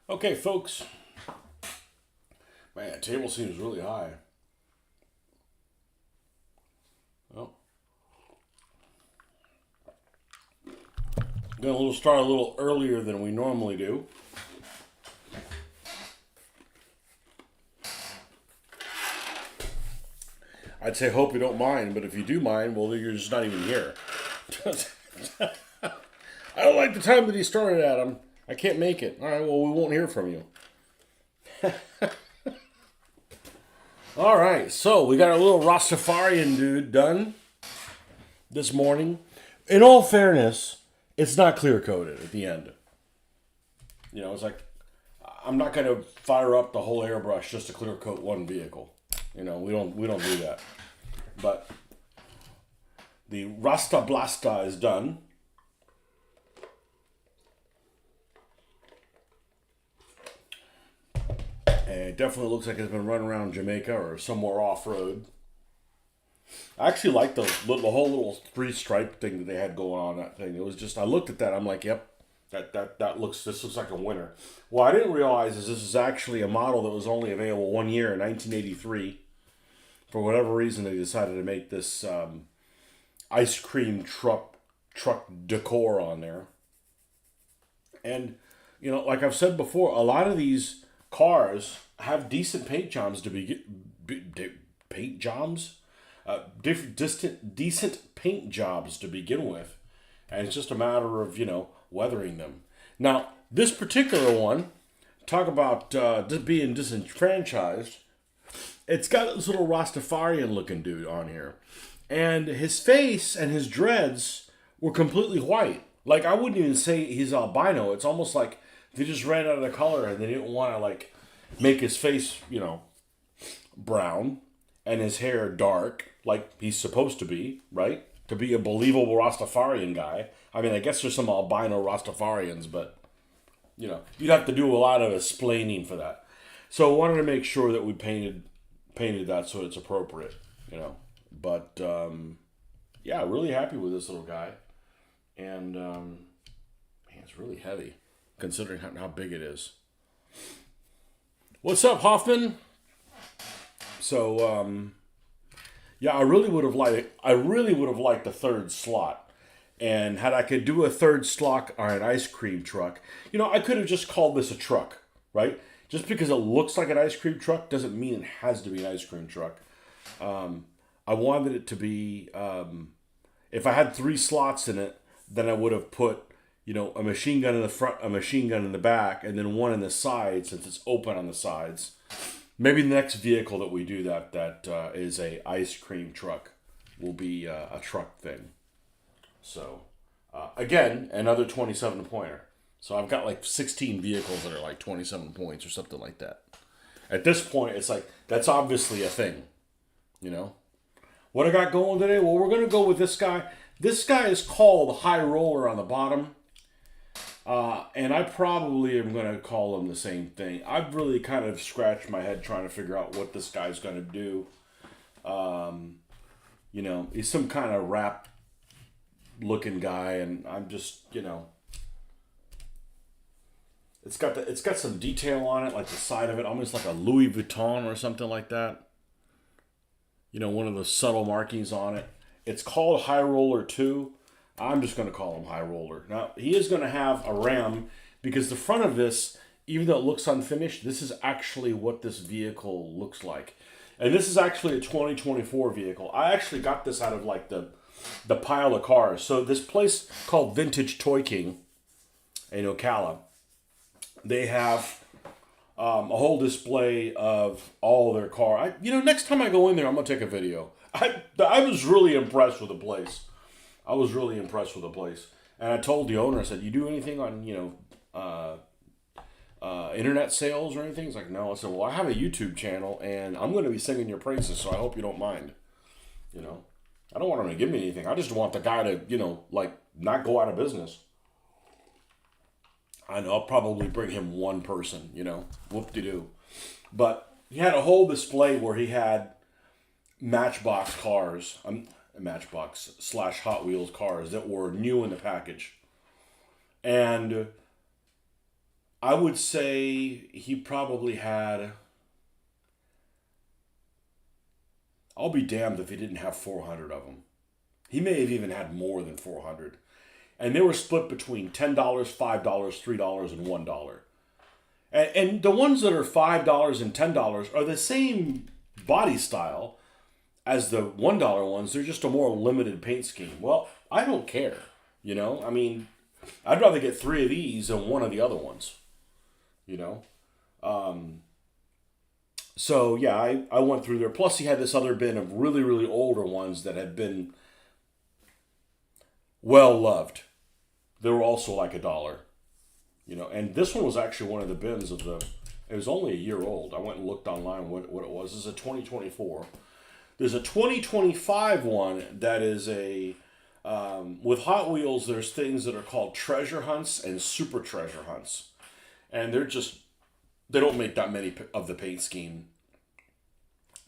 Okay, folks. Man, table seems really high. Well, gonna start a little earlier than we normally do. I'd say hope you don't mind, but if you do mind, well, you're just not even here. I don't like the time that he started at him. I can't make it. All right, well, we won't hear from you. All right, so we got a little Rastafarian dude done this morning. In all fairness, it's not clear coated at the end. You know, it's like I'm not going to fire up the whole airbrush just to clear coat one vehicle. You know, we don't do that. But the Rasta Blasta is done. And it definitely looks like it's been run around Jamaica or somewhere off-road. I actually like the whole little three-stripe thing that they had going on that thing. It was just, I looked at that, I'm like, yep, this looks like a winner. What I didn't realize is this is actually a model that was only available 1 year in 1983. For whatever reason, they decided to make this ice cream truck decor on there. And, you know, like I've said before, a lot of these cars have decent paint jobs to paint jobs? Decent paint jobs to begin with. And it's just a matter of, weathering them. Now, this particular one, talk about being disenfranchised. It's got this little Rastafarian looking dude on here. And his face and his dreads were completely white. Like, I wouldn't even say he's albino. It's almost like they just ran out of the color and they didn't want to, make his face, brown and his hair dark, like he's supposed to be, right? To be a believable Rastafarian guy. I mean, I guess there's some albino Rastafarians, but, you'd have to do a lot of explaining for that. So I wanted to make sure that we painted that so it's appropriate, But, yeah, really happy with this little guy. And, man, it's really heavy, considering how big it is. What's up, Hoffman? So, yeah, I really would have liked the third slot. And had I could do a third slot on an ice cream truck, I could have just called this a truck, right? Just because it looks like an ice cream truck doesn't mean it has to be an ice cream truck. I wanted it to be, if I had 3 slots in it, then I would have put, a machine gun in the front, a machine gun in the back, and then one in the side since it's open on the sides. Maybe the next vehicle that we do that is a ice cream truck will be a truck thing. So, again, another 27 pointer. So I've got 16 vehicles that are 27 points or something like that. At this point, it's that's obviously a thing, What I got going today? Well, we're going to go with this guy. This guy is called High Roller on the bottom. And I probably am going to call him the same thing. I've really kind of scratched my head trying to figure out what this guy's going to do. He's some kind of rap looking guy, and I'm just, it's got some detail on it, like the side of it, almost like a Louis Vuitton or something like that. One of the subtle markings on it. It's called High Roller 2. I'm just going to call him High Roller. Now, he is going to have a ram because the front of this, even though it looks unfinished, this is actually what this vehicle looks like. And this is actually a 2024 vehicle. I actually got this out of the pile of cars. So this place called Vintage Toy King in Ocala, they have a whole display of all their car. Next time I go in there, I'm going to take a video. I was really impressed with the place. And I told the owner, I said, you do anything on, internet sales or anything? He's like, no. I said, well, I have a YouTube channel, and I'm going to be singing your praises, so I hope you don't mind. I don't want him to give me anything. I just want the guy to, not go out of business. I know, I'll probably bring him one person, whoop-de-doo. But he had a whole display where he had Matchbox cars, Matchbox / Hot Wheels cars that were new in the package. And I would say he probably had. I'll be damned if he didn't have 400 of them. He may have even had more than 400. And they were split between $10, $5, $3, and $1. And the ones that are $5 and $10 are the same body style as the $1 ones. They're just a more limited paint scheme. Well, I don't care. You know, I mean, I'd rather get three of these than one of the other ones. You know, so yeah, I went through there. Plus, he had this other bin of really really older ones that had been well loved. They were also like $1. You know, and this one was actually one of the bins of the. It was only a year old. I went and looked online what it was. This is a 2024. There's a 2025 one that is a with Hot Wheels. There's things that are called treasure hunts and super treasure hunts, and they don't make that many of the paint scheme.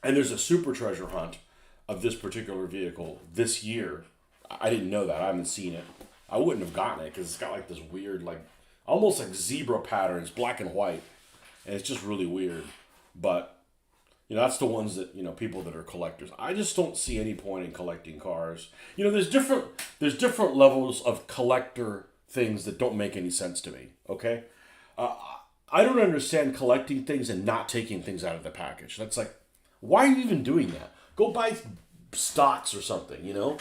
And there's a super treasure hunt of this particular vehicle this year. I didn't know that. I haven't seen it. I wouldn't have gotten it because it's got like this weird, like almost like zebra patterns, black and white, and it's just really weird. But you know, that's the ones that, you know, people that are collectors. I just don't see any point in collecting cars. You know, there's different levels of collector things that don't make any sense to me. Okay, I don't understand collecting things and not taking things out of the package. That's like, why are you even doing that? Go buy stocks or something, you know?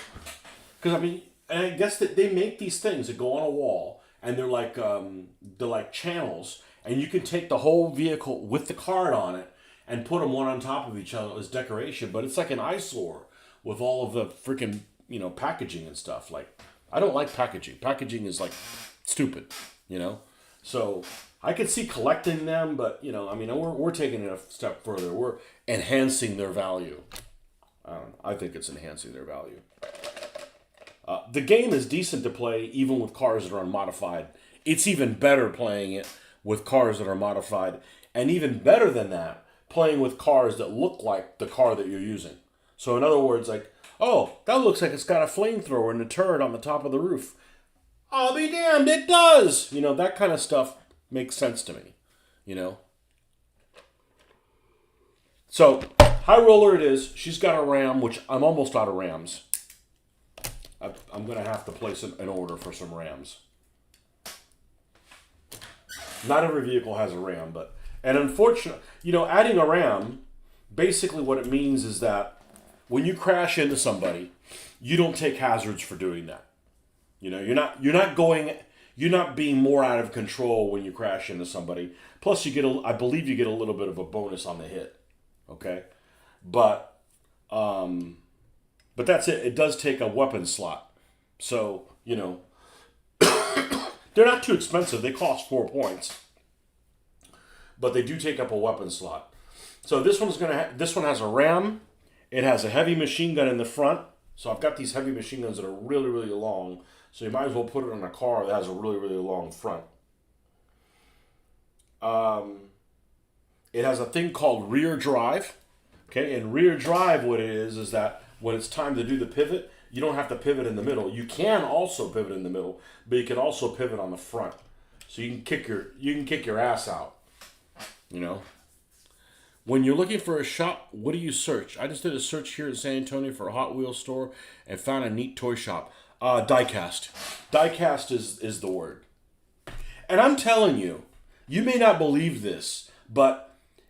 Because I mean, and I guess that they make these things that go on a wall, and they're like channels, and you can take the whole vehicle with the card on it and put them one on top of each other as decoration. But it's like an eyesore with all of the freaking, you know, packaging and stuff. Like, I don't like packaging. Packaging is like stupid, you know. So I could see collecting them, but you know, I mean, we're taking it a step further. We're enhancing their value. I don't know. I think it's enhancing their value. The game is decent to play even with cars that are unmodified. It's even better playing it with cars that are modified, and even better than that, playing with cars that look like the car that you're using. So in other words, like, oh, that looks like it's got a flamethrower and a turret on the top of the roof. I'll be damned, it does! You know, that kind of stuff makes sense to me, you know? So, high roller it is. She's got a Ram, which I'm almost out of Rams. I'm going to have to place an order for some Rams. Not every vehicle has a Ram, but... And unfortunately, you know, adding a Ram, basically what it means is that when you crash into somebody, you don't take hazards for doing that. You know, you're not being more out of control when you crash into somebody. Plus, I believe you get a little bit of a bonus on the hit. Okay, but that's it. It does take a weapon slot, so you know they're not too expensive. They cost 4 points, but they do take up a weapon slot. So this one has a Ram. It has a heavy machine gun in the front. So I've got these heavy machine guns that are really really long. So you might as well put it on a car that has a really really long front. It has a thing called rear drive. Okay, and rear drive, what it is that when it's time to do the pivot, you don't have to pivot in the middle. You can also pivot in the middle, but you can also pivot on the front. So you can kick your ass out. You know. When you're looking for a shop, what do you search? I just did a search here in San Antonio for a Hot Wheels store and found a neat toy shop. Diecast. Diecast is the word. And I'm telling you, you may not believe this, but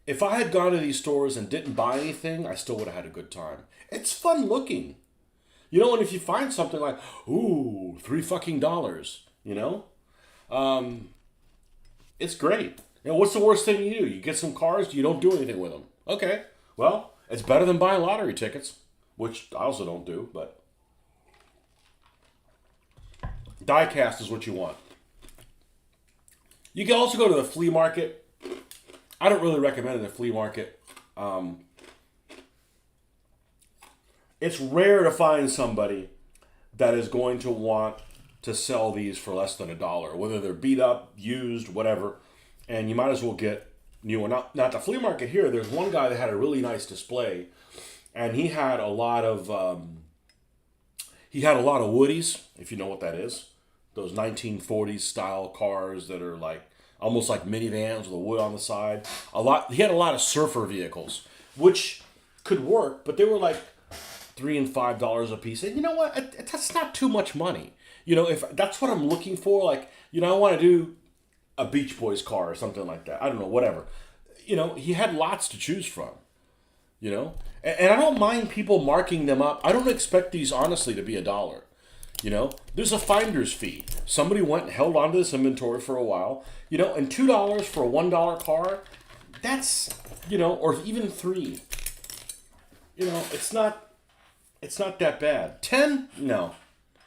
if I had gone to these stores and didn't buy anything, I still would have had a good time. It's fun looking. You know, and if you find something like, ooh, $3 you know? It's great. You know, what's the worst thing you do? You get some cars, you don't do anything with them. Okay, well, it's better than buying lottery tickets, which I also don't do, but diecast is what you want. You can also go to the flea market. I don't really recommend the flea market. It's rare to find somebody that is going to want to sell these for less than $1, whether they're beat up, used, whatever. And you might as well get new one. Now at the flea market here, there's one guy that had a really nice display, and he had a lot of Woodies, if you know what that is. Those 1940s style cars that are like almost like minivans with the wood on the side. He had a lot of surfer vehicles, which could work, but they were like $3 and $5 a piece. And you know what? That's not too much money. If that's what I'm looking for, like, I want to do a Beach Boys car or something like that. I don't know, whatever. He had lots to choose from. And I don't mind people marking them up. I don't expect these honestly to be $1. There's a finder's fee. Somebody went and held onto this inventory for a while. And $2 for a $1 car, that's, or even $3. It's not that bad. 10? No.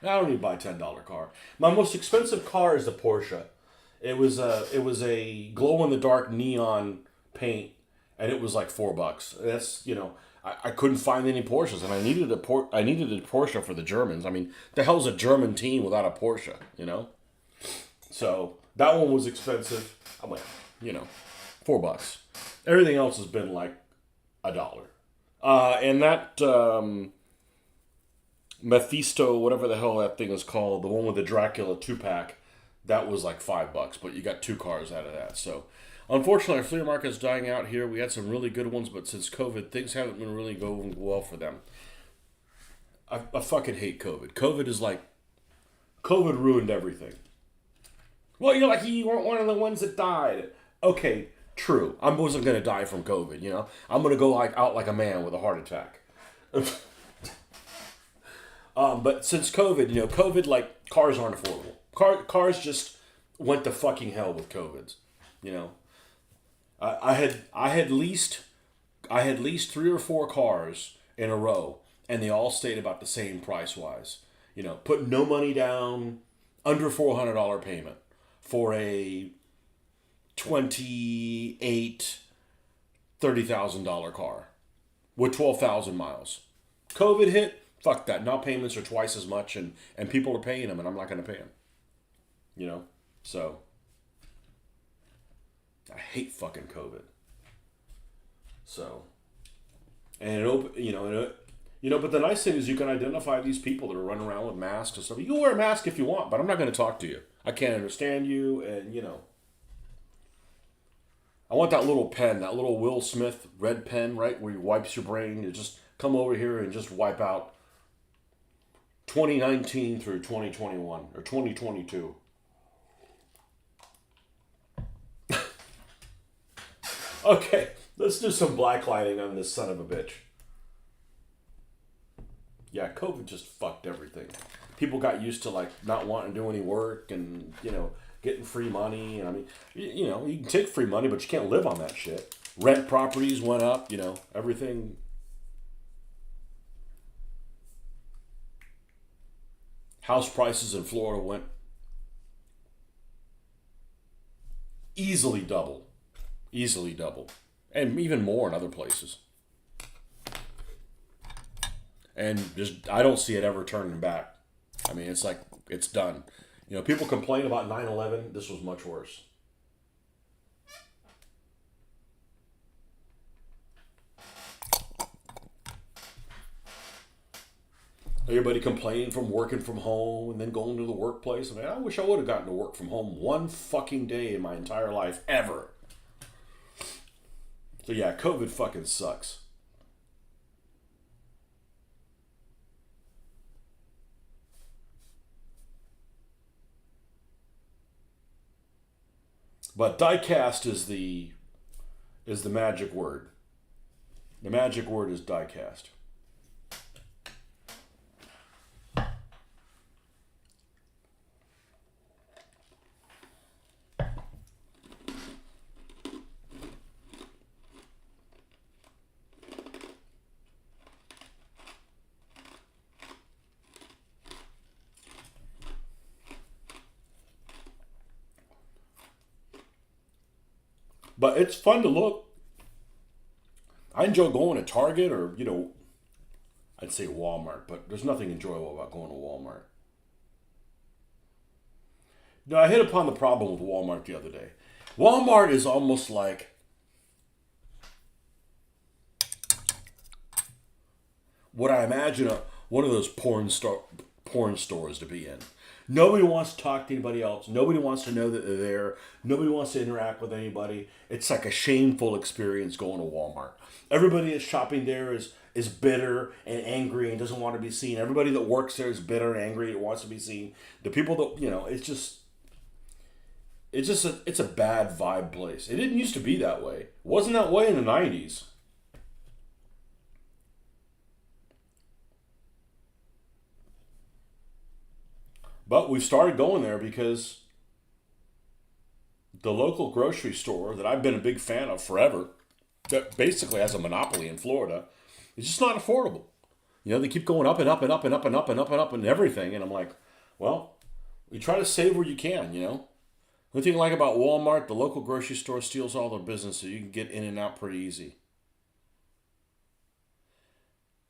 I don't need to buy a $10 car. My most expensive car is the Porsche. It was a glow in the dark neon paint, and it was like $4. That's I couldn't find any Porsches, and I needed a Porsche for the Germans. I mean, the hell's a German team without a Porsche? So that one was expensive. I went, $4. Everything else has been like $1. And that Mephisto, whatever the hell that thing is called, the one with the Dracula 2-pack, that was like $5, but you got 2 cars out of that. So, unfortunately, our flea market is dying out here. We had some really good ones, but since COVID, things haven't been really going well for them. I fucking hate COVID. COVID ruined everything. Well, you weren't one of the ones that died. Okay, true. I wasn't going to die from COVID, I'm going to go out like a man with a heart attack. But since COVID, COVID, like, cars aren't affordable. Cars just went to fucking hell with COVID. I had leased 3 or 4 cars in a row, and they all stayed about the same price wise. Put no money down, under $400 payment for a 28, $30,000 car with 12,000 miles. COVID hit, fuck that. Now payments are twice as much, and people are paying them, and I'm not going to pay them. So I hate fucking COVID. So, and but the nice thing is you can identify these people that are running around with masks and stuff. You can wear a mask if you want, but I'm not going to talk to you. I can't understand you, and I want that little pen, that little Will Smith red pen, right, where you wipes your brain. You just come over here and just wipe out 2019 through 2021 or 2022. Okay, let's do some black lighting on this son of a bitch. Yeah, COVID just fucked everything. People got used to, like, not wanting to do any work and, getting free money. And I mean, you can take free money, but you can't live on that shit. Rent properties went up, everything. House prices in Florida went easily double. And even more in other places. And just, I don't see it ever turning back. I mean, it's like, it's done. People complain about 9/11. This was much worse. Everybody complaining from working from home and then going to the workplace. I mean, I wish I would have gotten to work from home one fucking day in my entire life, ever. So yeah, COVID fucking sucks. But diecast is the magic word. The magic word is diecast. But it's fun to look. I enjoy going to Target or, I'd say Walmart, but there's nothing enjoyable about going to Walmart. No, I hit upon the problem with Walmart the other day. Walmart is almost like what I imagine one of those porn porn stores to be in. Nobody wants to talk to anybody else. Nobody wants to know that they're there. Nobody wants to interact with anybody. It's like a shameful experience going to Walmart. Everybody that's shopping there is bitter and angry and doesn't want to be seen. Everybody that works there is bitter and angry and wants to be seen. The people that, it's a bad vibe place. It didn't used to be that way. It wasn't that way in the 90s. But we've started going there because the local grocery store that I've been a big fan of forever, that basically has a monopoly in Florida, is just not affordable. They keep going up and up and up and up and up and up and up and everything. And I'm like, well, you try to save where you can, The only thing I like about Walmart, the local grocery store steals all their business so you can get in and out pretty easy.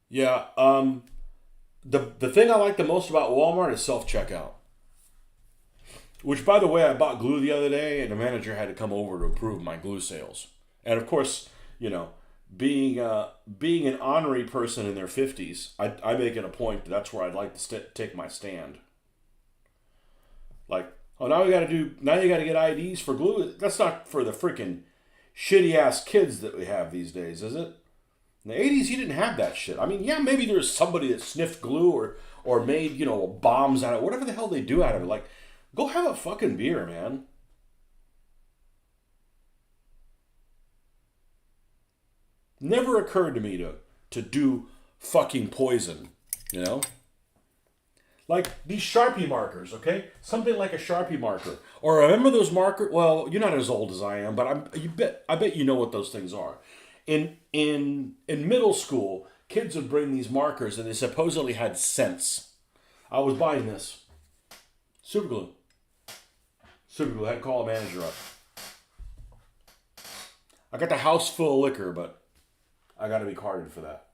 Yeah, the thing I like the most about Walmart is self-checkout. Which, by the way, I bought glue the other day, and the manager had to come over to approve my glue sales. And of course, being an ornery person in their 50s, I make it a point that's where I'd like to take my stand. Like, oh, now you got to get IDs for glue. That's not for the freaking shitty ass kids that we have these days, is it? In the 80s, you didn't have that shit. I mean, yeah, maybe there was somebody that sniffed glue or made, bombs out of it, whatever the hell they do out of it. Like, go have a fucking beer, man. Never occurred to me to do fucking poison, Like these Sharpie markers, okay? Something like a Sharpie marker. Or remember those markers? Well, you're not as old as I am, but I bet you know what those things are. In middle school, kids would bring these markers and they supposedly had scents. I was buying this. Super glue. I had to call a manager up. I got the house full of liquor, but I got to be carded for that.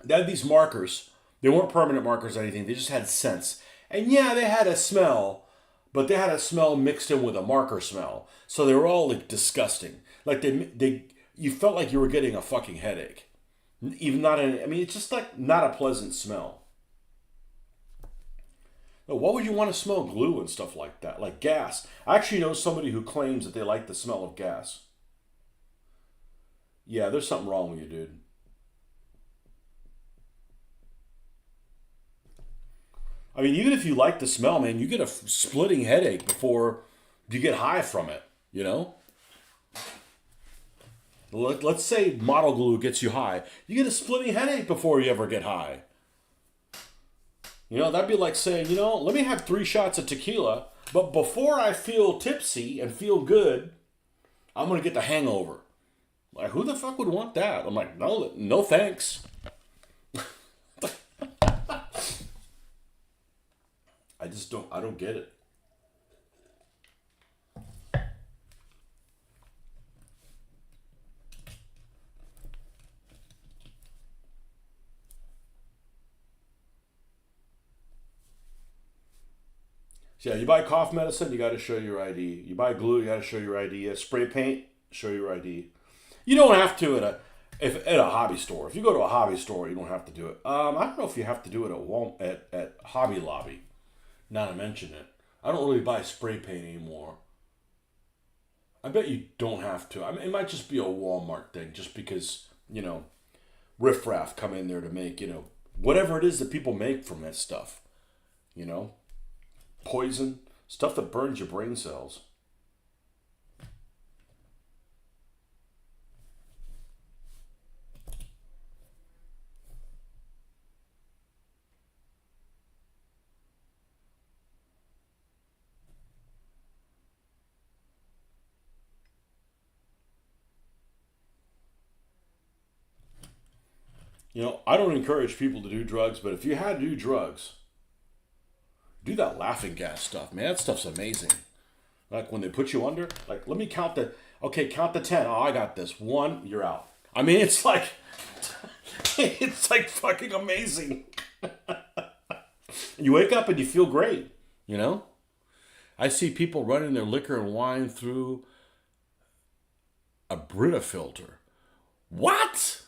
They had these markers. They weren't permanent markers or anything. They just had scents. And yeah, they had a smell, but they had a smell mixed in with a marker smell. So they were all like disgusting. Like you felt like you were getting a fucking headache. It's just like not a pleasant smell. Why would you want to smell glue and stuff like that? Like gas. I actually know somebody who claims that they like the smell of gas. Yeah, there's something wrong with you, dude. I mean, even if you like the smell, man, you get a splitting headache before you get high from it, Let's say model glue gets you high. You get a splitting headache before you ever get high. That'd be like saying, let me have 3 shots of tequila, but before I feel tipsy and feel good, I'm going to get the hangover. Like, who the fuck would want that? I'm like, no thanks. I don't get it. So yeah, you buy cough medicine, you got to show your ID. You buy glue, you got to show your ID. Spray paint, show your ID. You don't have to at a hobby store. If you go to a hobby store, you don't have to do it. I don't know if you have to do it at Hobby Lobby. Now to mention it, I don't really buy spray paint anymore. I bet you don't have to. I mean, it might just be a Walmart thing, just because riffraff come in there to make whatever it is that people make from that stuff. Poison, stuff that burns your brain cells. I don't encourage people to do drugs, but if you had to do drugs, do that laughing gas stuff, man. That stuff's amazing. Like when they put you under, like, let me count count the 10. Oh, I got this. 1, you're out. I mean, it's like, it's like fucking amazing. You wake up and you feel great, I see people running their liquor and wine through a Brita filter. What?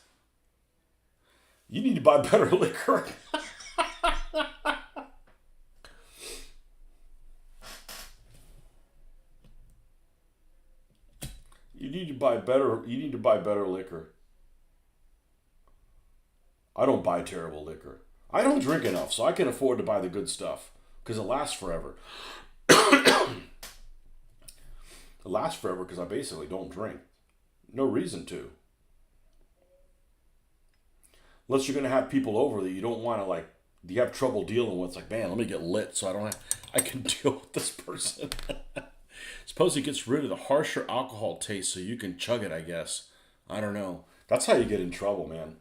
You need to buy better liquor. You need to buy better. You need to buy better liquor. I don't buy terrible liquor. I don't drink enough, so I can afford to buy the good stuff because it lasts forever. It lasts forever because I basically don't drink. No reason to. Unless you're gonna have people over that you don't want to like. You have trouble dealing with. It's like, man, let me get lit so I don't. I can deal with this person. Suppose it gets rid of the harsher alcohol taste so you can chug it. I guess. I don't know. That's how you get in trouble, man.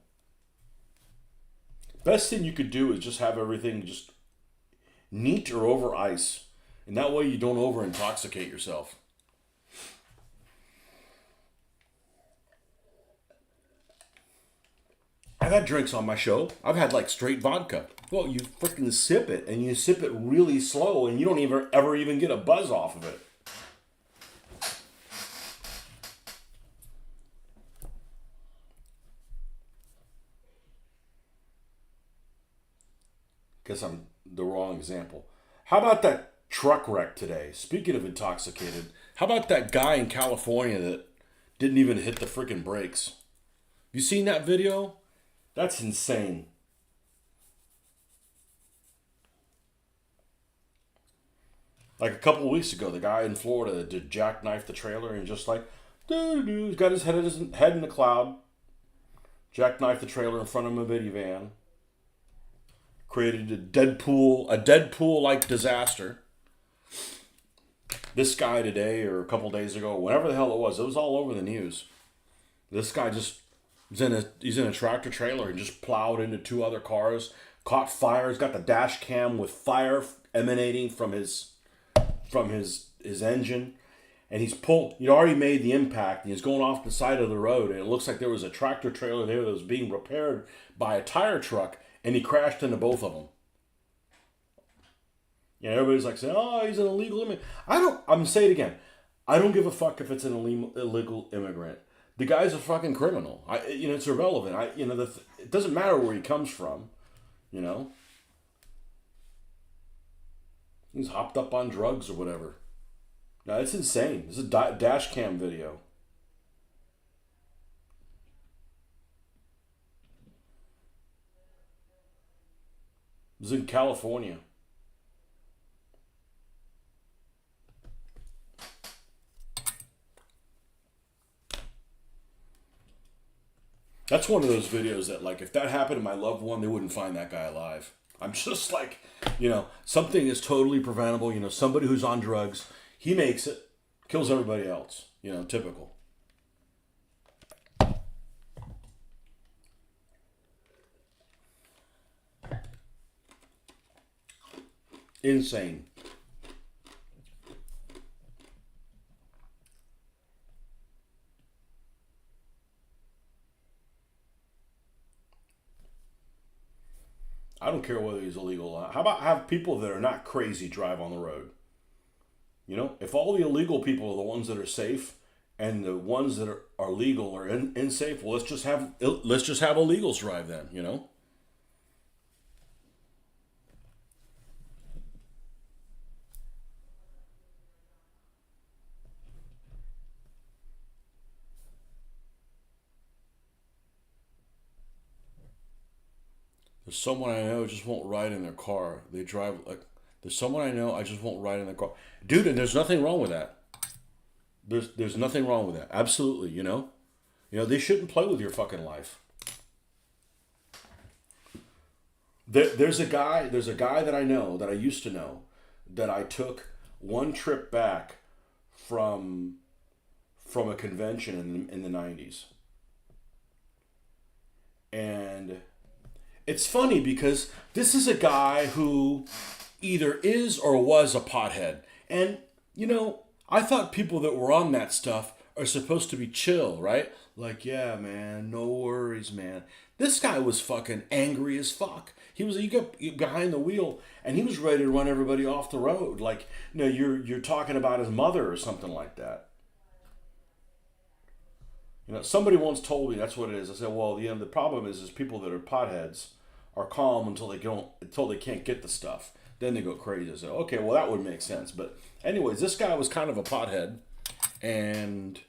Best thing you could do is just have everything just neat or over ice, and that way you don't over intoxicate yourself. I've had drinks on my show. I've had like straight vodka. Well, you freaking sip it, and you sip it really slow, and you don't even ever even get a buzz off of it. Guess I'm the wrong example. How about that truck wreck today? Speaking of intoxicated, how about that guy in California that didn't even hit the freaking brakes? You seen that video? That's insane. Like a couple of weeks ago, the guy in Florida did jackknife the trailer and just like, doo-doo-doo, he's got his head in the cloud, jackknife the trailer in front of a minivan, created a Deadpool like disaster. This guy today or a couple days ago, whenever the hell it was all over the news. This guy just he's in a tractor trailer and just plowed into two other cars, caught fire. He's got the dash cam with fire emanating from his engine, and he'd already made the impact, and he's going off the side of the road, and it looks like there was a tractor trailer there that was being repaired by a tire truck, and he crashed into both of them. Yeah, everybody's like saying, "Oh, he's an illegal immigrant." I'm saying it again. I don't give a fuck if it's an illegal immigrant. The guy's a fucking criminal. It's irrelevant. It doesn't matter where he comes from. You know, he's hopped up on drugs or whatever. No, it's insane. This is a dash cam video. It was in California. That's one of those videos that, like, if that happened to my loved one, they wouldn't find that guy alive. I'm just like, something is totally preventable. Somebody who's on drugs, he makes it, kills everybody else. Typical. Insane. I don't care whether he's illegal or not. How about have people that are not crazy drive on the road? If all the illegal people are the ones that are safe, and the ones that are legal are unsafe, well, let's just have illegals drive then. There's someone I know just won't ride in their car. They drive like there's someone I know I just won't ride in their car. Dude, and there's nothing wrong with that. There's nothing wrong with that. Absolutely. They shouldn't play with your fucking life. There's a guy that I know, that I used to know, that I took one trip back from a convention in the 90s. And it's funny because this is a guy who either is or was a pothead. And, I thought people that were on that stuff are supposed to be chill, right? Like, yeah, man, no worries, man. This guy was fucking angry as fuck. He got behind the wheel and he was ready to run everybody off the road. Like, you're talking about his mother or something like that. Somebody once told me that's what it is. I said, well, the problem is people that are potheads are calm until they can't get the stuff. Then they go crazy. So okay, well that would make sense. But anyways, this guy was kind of a pothead, and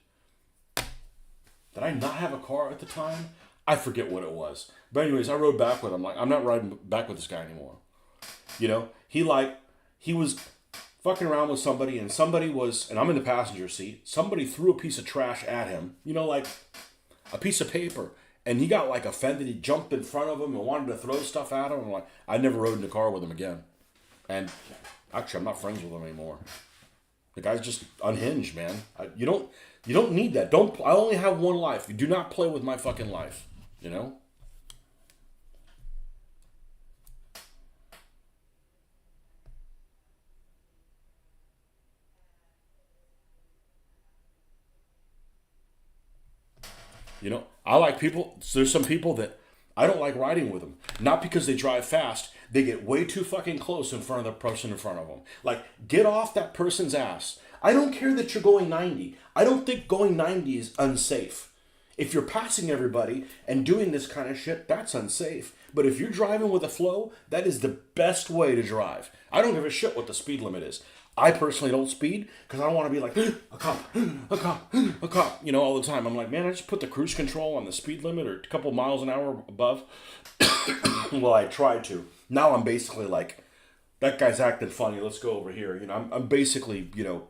did I not have a car at the time? I forget what it was. But anyways, I rode back with him. Like, I'm not riding back with this guy anymore. You know, he was fucking around with somebody, and and I'm in the passenger seat. Somebody threw a piece of trash at him. You know, like a piece of paper. And he got like offended. He jumped in front of him and wanted to throw stuff at him. I'm like, I never rode in the car with him again. And actually, I'm not friends with him anymore. The guy's just unhinged, man. You don't need that. I only have one life. You do not play with my fucking life. You know? You know, I like people. There's some people that I don't like riding with them. Not because they drive fast. They get way too fucking close in front of the person in front of them. Like, get off that person's ass. I don't care that you're going 90. I don't think going 90 is unsafe. If you're passing everybody and doing this kind of shit, that's unsafe. But if you're driving with a flow, that is the best way to drive. I don't give a shit what the speed limit is. I personally don't speed because I don't want to be like, a cop, a cop, a cop, you know, all the time. I'm like, man, I just put the cruise control on the speed limit or a couple miles an hour above. Well, I tried to. Now I'm basically like, that guy's acting funny. Let's go over here. You know, I'm basically, you know,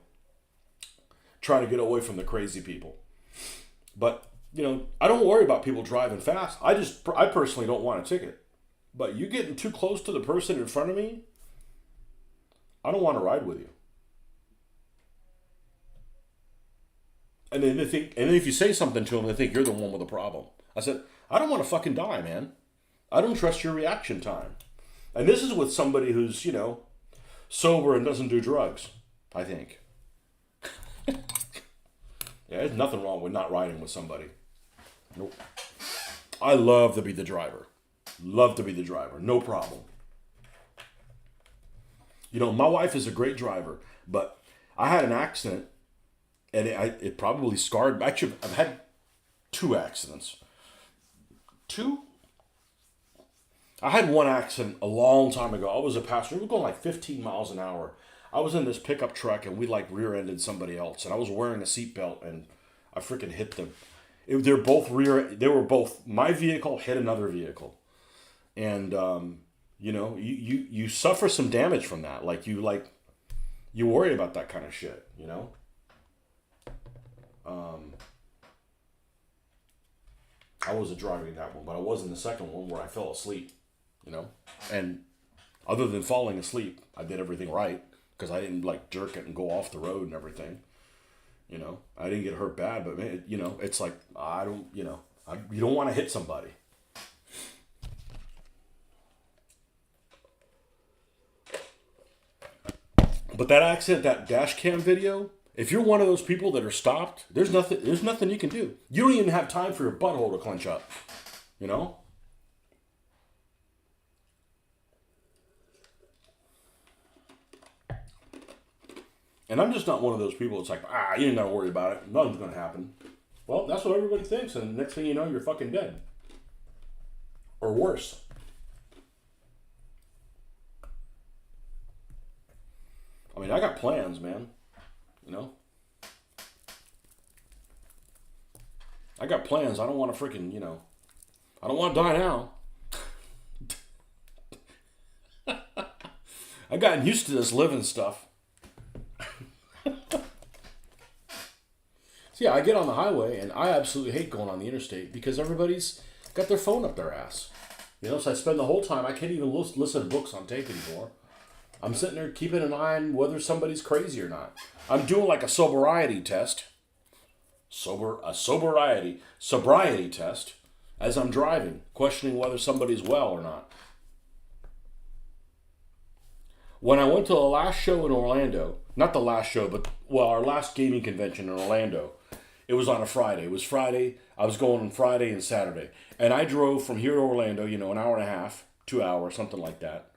trying to get away from the crazy people. But, you know, I don't worry about people driving fast. I personally don't want a ticket. But you getting too close to the person in front of me, I don't want to ride with you. And then if you say something to them, they think you're the one with the problem. I said, I don't want to fucking die, man. I don't trust your reaction time. And this is with somebody who's, you know, sober and doesn't do drugs, I think. Yeah, there's nothing wrong with not riding with somebody. Nope. I love to be the driver. Love to be the driver. No problem. You know, my wife is a great driver, but I had an accident, and it probably scarred. Actually, I've had 2 accidents. 2? I had one accident a long time ago. I was a passenger. We were going like 15 miles an hour. I was in this pickup truck, and we like rear-ended somebody else, and I was wearing a seatbelt, and I freaking hit them. They were both, my vehicle hit another vehicle. And, you know, you suffer some damage from that. You worry about that kind of shit, you know? I wasn't driving that one, but I was in the second one where I fell asleep, you know? And other than falling asleep, I did everything right because I didn't like jerk it and go off the road and everything. You know, I didn't get hurt bad, but man, you know, it's like, you don't want to hit somebody. But that accident, that dash cam video, if you're one of those people that are stopped, there's nothing you can do. You don't even have time for your butthole to clench up, you know? And I'm just not one of those people that's like, you ain't gotta worry about it. Nothing's gonna happen. Well, that's what everybody thinks, and the next thing you know, you're fucking dead. Or worse. I mean, I got plans, man. You know? I got plans. I don't want to freaking, you know, I don't want to die now. I've gotten used to this living stuff. So yeah, I get on the highway and I absolutely hate going on the interstate because everybody's got their phone up their ass. You know, so I spend the whole time, I can't even listen to books on tape anymore. I'm sitting there keeping an eye on whether somebody's crazy or not. I'm doing like a sobriety test. Sobriety test as I'm driving, questioning whether somebody's well or not. When I went to the last show in Orlando, not the last show, but, well, our last gaming convention in Orlando, it was on a Friday. It was Friday. I was going on Friday and Saturday. And I drove from here to Orlando, you know, an hour and a half, 2 hours, something like that.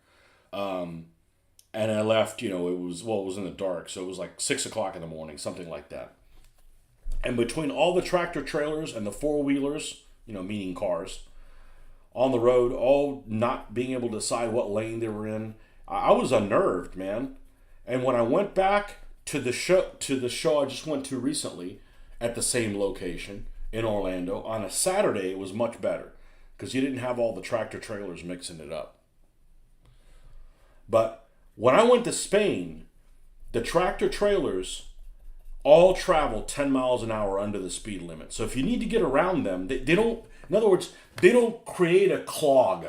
And I left, you know, it was in the dark, so it was like 6 o'clock in the morning, something like that. And between all the tractor trailers and the four-wheelers, you know, meaning cars, on the road, all not being able to decide what lane they were in. I was unnerved, man. And when I went back to the show I just went to recently at the same location in Orlando on a Saturday, it was much better because you didn't have all the tractor trailers mixing it up. But when I went to Spain, the tractor trailers all travel 10 miles an hour under the speed limit. So if you need to get around them, they don't, in other words, they don't create a clog.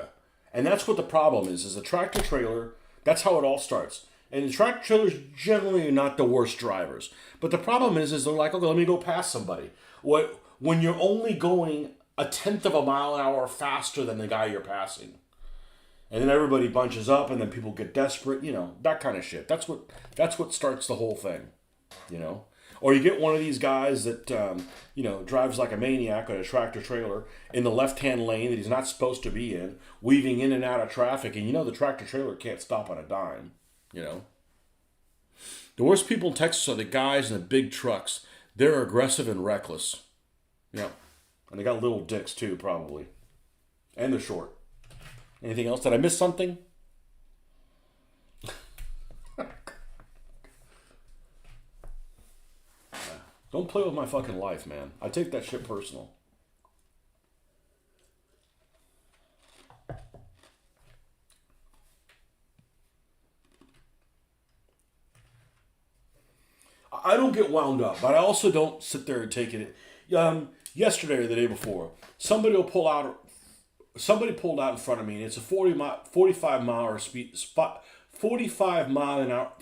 And that's what the problem is the tractor trailer, that's how it all starts. And the tractor trailers generally are not the worst drivers. But the problem is they're like, okay, let me go past somebody. When you're only going a tenth of a mile an hour faster than the guy you're passing. And then everybody bunches up and then people get desperate, that kind of shit. That's what starts the whole thing, Or you get one of these guys that, drives like a maniac on a tractor trailer in the left-hand lane that he's not supposed to be in, weaving in and out of traffic. And the tractor trailer can't stop on a dime, The worst people in Texas are the guys in the big trucks. They're aggressive and reckless. Yeah. And they got little dicks too, probably. And they're short. Anything else? Did I miss something? Don't play with my fucking life, man. I take that shit personal. I don't get wound up, but I also don't sit there and take it. Yesterday or the day before, somebody pulled out in front of me, and it's a 45 mile or speed spot, 45 mile an hour.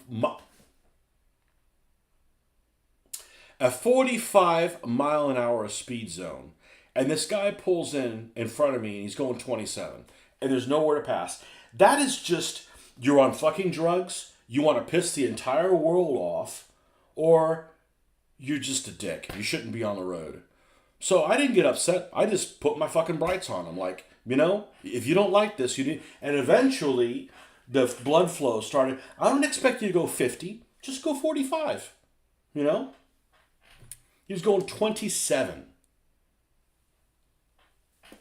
A 45 mile an hour speed zone. And this guy pulls in front of me and he's going 27. And there's nowhere to pass. That is just, you're on fucking drugs, you want to piss the entire world off, or you're just a dick. You shouldn't be on the road. So I didn't get upset. I just put my fucking brights on. I'm like, if you don't like this, you need. And eventually the blood flow started. I don't expect you to go 50. Just go 45. He was going 27.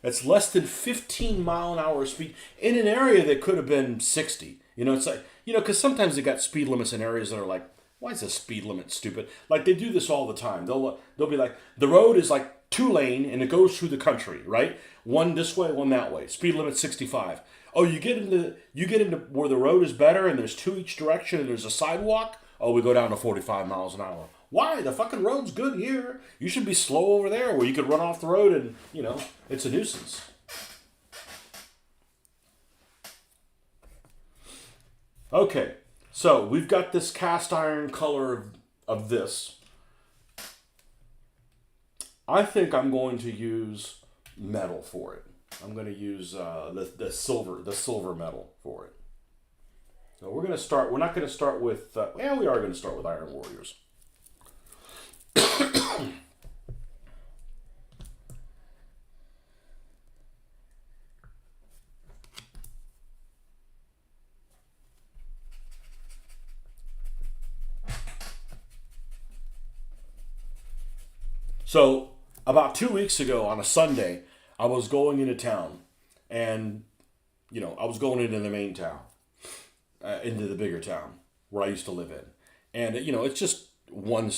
That's less than 15 mile an hour speed in an area that could have been 60. It's like, because sometimes they got speed limits in areas that are like, why is the speed limit stupid? Like they do this all the time. They'll be like, the road is like 2-lane and it goes through the country, right? One this way, one that way. Speed limit 65. Oh, you get into where the road is better and there's 2 each direction and there's a sidewalk. Oh, we go down to 45 miles an hour. Why? The fucking road's good here. You should be slow over there where you could run off the road and, it's a nuisance. Okay, so we've got this cast iron color of this. I think I'm going to use metal for it. I'm going to use the silver metal for it. So we're not going to start with, we are going to start with Iron Warriors. So about 2 weeks ago on a Sunday, I was going into town and, I was going into the main town, into the bigger town where I used to live in. And, it's just one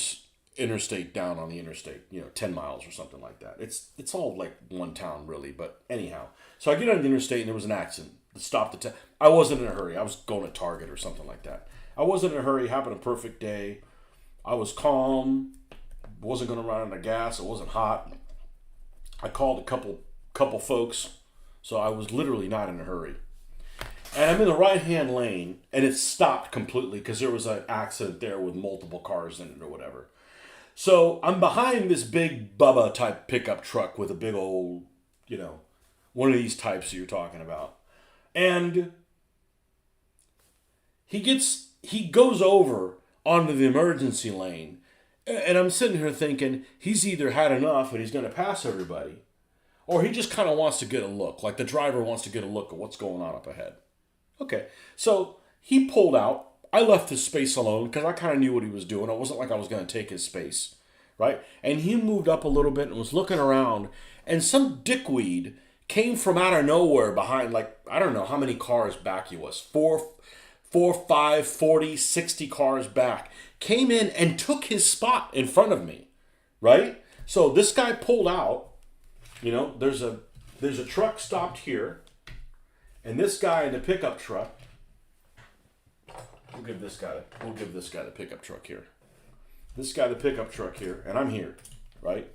interstate down on the interstate, 10 miles or something like that. It's all like one town really, but anyhow. So I get on the interstate and there was an accident that stopped the town. I wasn't in a hurry. I was going to Target or something like that. I wasn't in a hurry. It happened a perfect day. I was calm. Wasn't going to run out of gas. It wasn't hot. I called a couple folks. So I was literally not in a hurry. And I'm in the right-hand lane, and it stopped completely because there was an accident there with multiple cars in it or whatever. So I'm behind this big Bubba type pickup truck with a big old, one of these types that you're talking about. And he goes over onto the emergency lane. And I'm sitting here thinking he's either had enough and he's going to pass everybody, or he just kind of wants to get a look, like the driver wants to get a look at what's going on up ahead. Okay, so he pulled out. I left his space alone because I kind of knew what he was doing. It wasn't like I was going to take his space, right? And he moved up a little bit and was looking around, and some dickweed came from out of nowhere behind, like, I don't know how many cars back he was. 5, 40, 60 cars back. Came in and took his spot in front of me, right? So this guy pulled out. You know, there's a truck stopped here, and this guy in the pickup truck. We'll give this guy the pickup truck here. This guy the pickup truck here, and I'm here, right?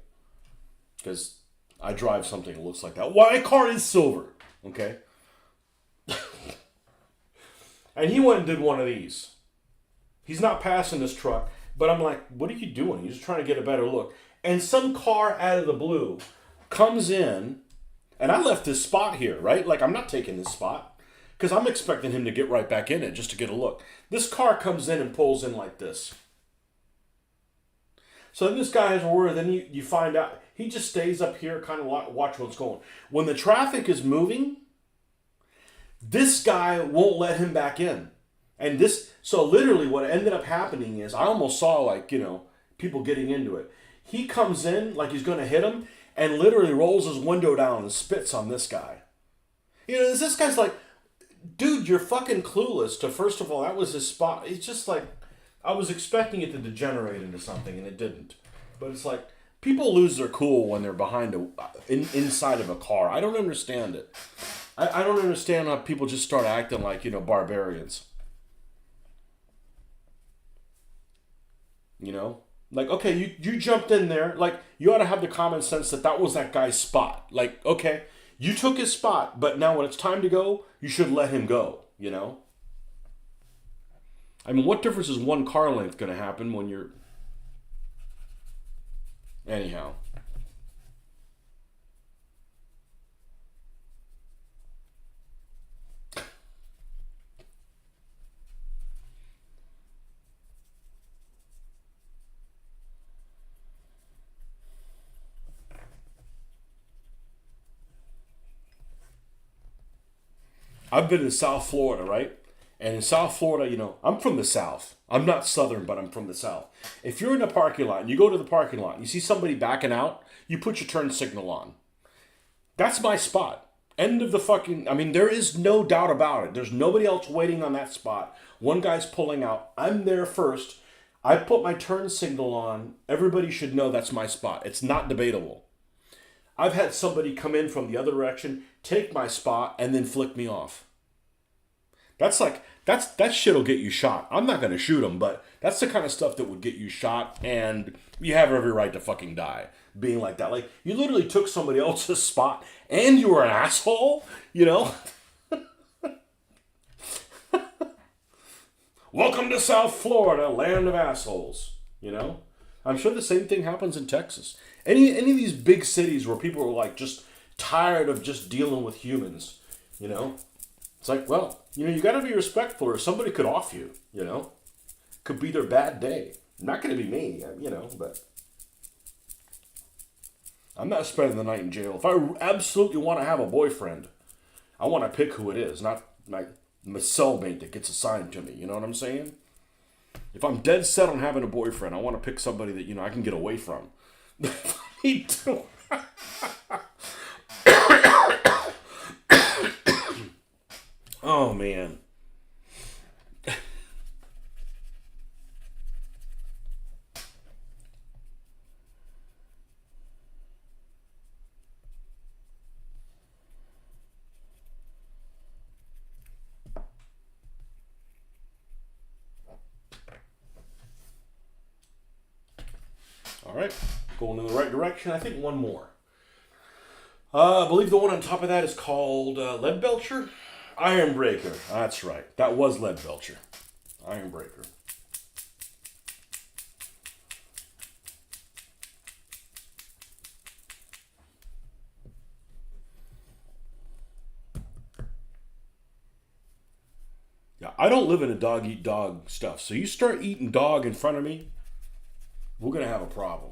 Because I drive something that looks like that. Why, my car is silver, okay? And he went and did one of these. He's not passing this truck, but I'm like, what are you doing? He's just trying to get a better look. And some car out of the blue comes in, and I left this spot here, right? Like, I'm not taking this spot because I'm expecting him to get right back in it just to get a look. This car comes in and pulls in like this. So then this guy has a word, then you find out, he just stays up here, kind of watch what's going. When the traffic is moving, this guy won't let him back in. And so literally what ended up happening is, I almost saw, like, you know, people getting into it. He comes in like he's going to hit him and literally rolls his window down and spits on this guy. You know, this guy's like, dude, you're fucking clueless to, first of all, that was his spot. It's just like, I was expecting it to degenerate into something, and it didn't. But it's like, people lose their cool when they're behind inside of a car. I don't understand it. I don't understand how people just start acting like, you know, barbarians. You know? Like, okay, you jumped in there. Like, you ought to have the common sense that was that guy's spot. Like, okay, you took his spot, but now when it's time to go, you should let him go, you know? I mean, what difference is one car length going to happen when you're... Anyhow. I've been in South Florida, right? And in South Florida, you know, I'm from the South. I'm not Southern, but I'm from the South. If you're in a parking lot and you go to the parking lot and you see somebody backing out, you put your turn signal on. That's my spot. End of the fucking... I mean, there is no doubt about it. There's nobody else waiting on that spot. One guy's pulling out. I'm there first. I put my turn signal on. Everybody should know that's my spot. It's not debatable. I've had somebody come in from the other direction, take my spot, and then flick me off. That's like, that shit'll get you shot. I'm not going to shoot him, but that's the kind of stuff that would get you shot, and you have every right to fucking die being like that. Like, you literally took somebody else's spot, and you were an asshole, you know? Welcome to South Florida, land of assholes, you know? I'm sure the same thing happens in Texas. Any of these big cities where people are like just tired of just dealing with humans, you know? It's like, well, you know, you got to be respectful or somebody could off you, you know? Could be their bad day. Not going to be me, you know, but I'm not spending the night in jail. If I absolutely want to have a boyfriend, I want to pick who it is, not my cellmate that gets assigned to me. You know what I'm saying? If I'm dead set on having a boyfriend, I want to pick somebody that, you know, I can get away from. Me too. Oh, man. All right, going in the right direction. I think one more. I believe the one on top of that is called Lead Belcher? Iron Breaker. That's right. That was Lead Belcher. Iron Breaker. Yeah, I don't live in a dog eat dog stuff. So you start eating dog in front of me, we're going to have a problem.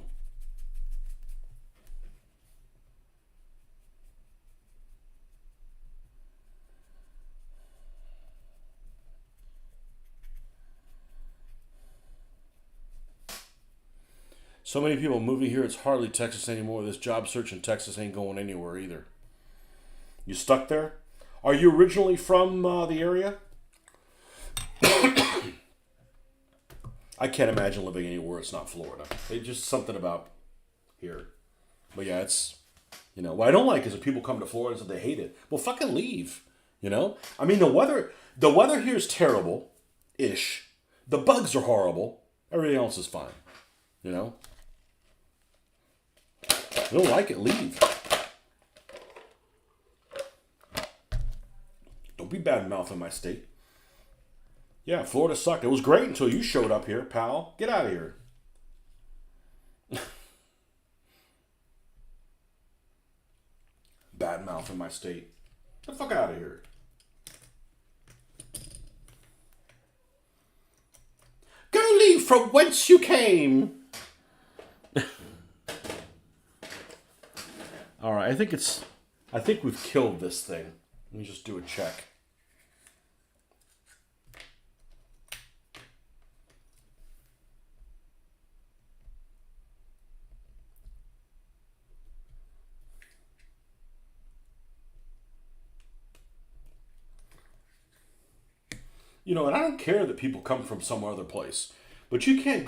So many people moving here, it's hardly Texas anymore. This job search in Texas ain't going anywhere either. You stuck there? Are you originally from the area? I can't imagine living anywhere it's not Florida. It's just something about here. But yeah, it's, what I don't like is when people come to Florida and say they hate it. Well, fucking leave. I mean, the weather here is terrible-ish. The bugs are horrible. Everything else is fine. You don't like it, leave. Don't be bad-mouthing my state. Yeah, Florida sucked. It was great until you showed up here, pal. Get out of here. Bad-mouthing my state. Get the fuck out of here. Go leave from whence you came. All right, I think we've killed this thing. Let me just do a check. And I don't care that people come from some other place, but you can't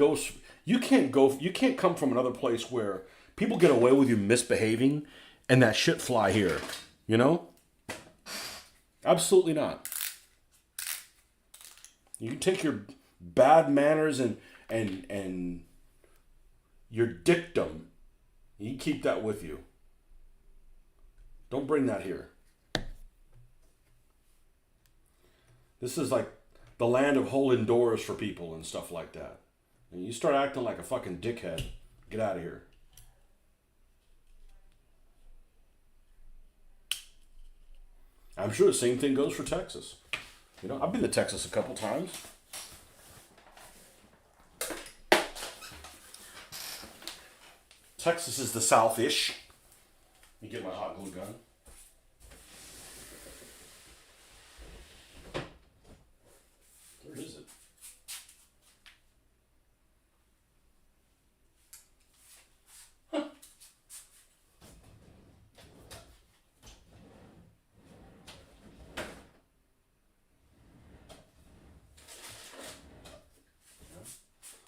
come from another place where people get away with you misbehaving and that shit fly here. Absolutely not. You can take your bad manners and your dictum, and you keep that with you. Don't bring that here. This is like the land of holding doors for people and stuff like that. And you start acting like a fucking dickhead, get out of here. I'm sure the same thing goes for Texas. I've been to Texas a couple times. Texas is the South-ish. Let me get my hot glue gun. Where is it? Huh.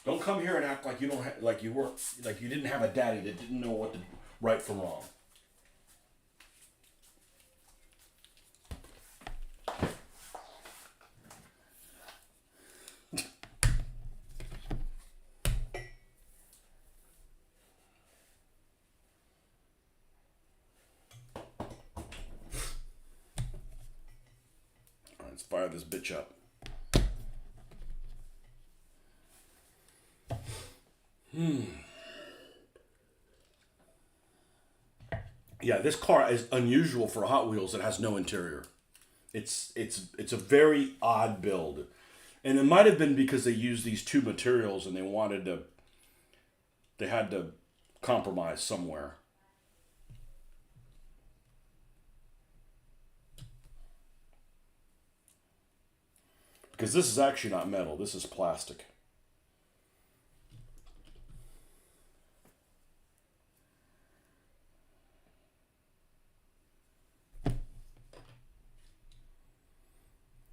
Don't come here and act like you don't like you didn't have a daddy that didn't know what to right from wrong. Let's fire this bitch up. Yeah, this car is unusual for Hot Wheels. It has no interior. It's a very odd build. And it might have been because they used these two materials and they had to compromise somewhere. Because this is actually not metal, this is plastic.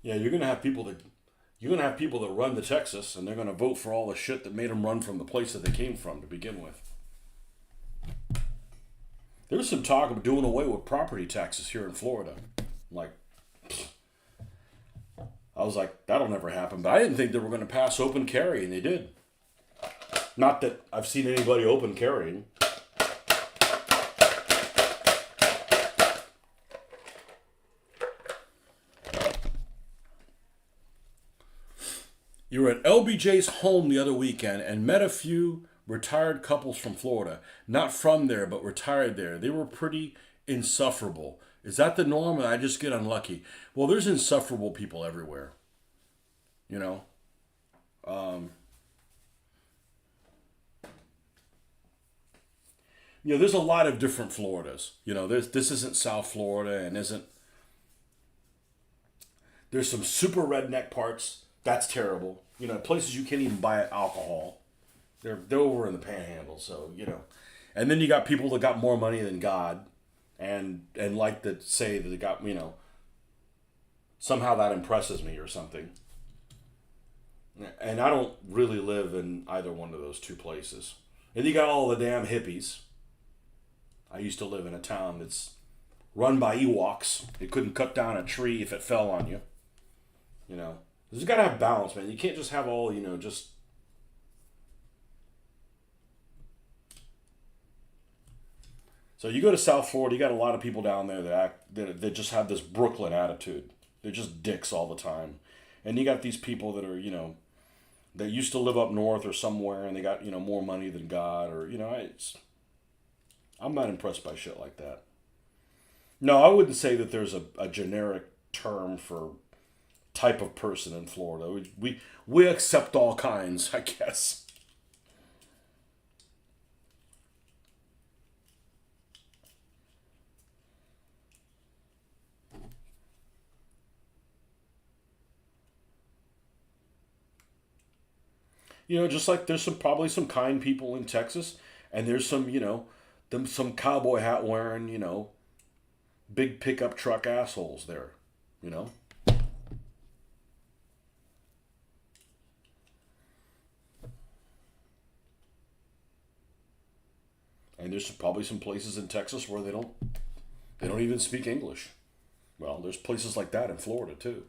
Yeah, you're gonna have people that run the Texas, and they're gonna vote for all the shit that made them run from the place that they came from to begin with. There was some talk of doing away with property taxes here in Florida. I was like, that'll never happen. But I didn't think they were going to pass open carry, and they did. Not that I've seen anybody open carrying. You were at LBJ's home the other weekend and met a few retired couples from Florida. Not from there, but retired there. They were pretty insufferable. Is that the norm, and I just get unlucky? Well, there's insufferable people everywhere. There's a lot of different Floridas. This isn't South Florida, and there's some super redneck parts. That's terrible. Places you can't even buy alcohol. They're over in the panhandle, so. And then you got people that got more money than God. and like to say that they got, somehow that impresses me or something. And I don't really live in either one of those two places. And you got all the damn hippies. I used to live in a town that's run by Ewoks. They couldn't cut down a tree if it fell on you. You know, you got to have balance, man. You can't just have all, just. So you go to South Florida, you got a lot of people down there that just have this Brooklyn attitude. They're just dicks all the time. And you got these people that are, that used to live up north or somewhere and they got, more money than God or, I'm not impressed by shit like that. No, I wouldn't say that there's a generic term for type of person in Florida. We accept all kinds, I guess. Just like there's probably some kind people in Texas, and there's some, some cowboy hat wearing, big pickup truck assholes there, you know. And there's probably some places in Texas where they don't even speak English. Well, there's places like that in Florida too.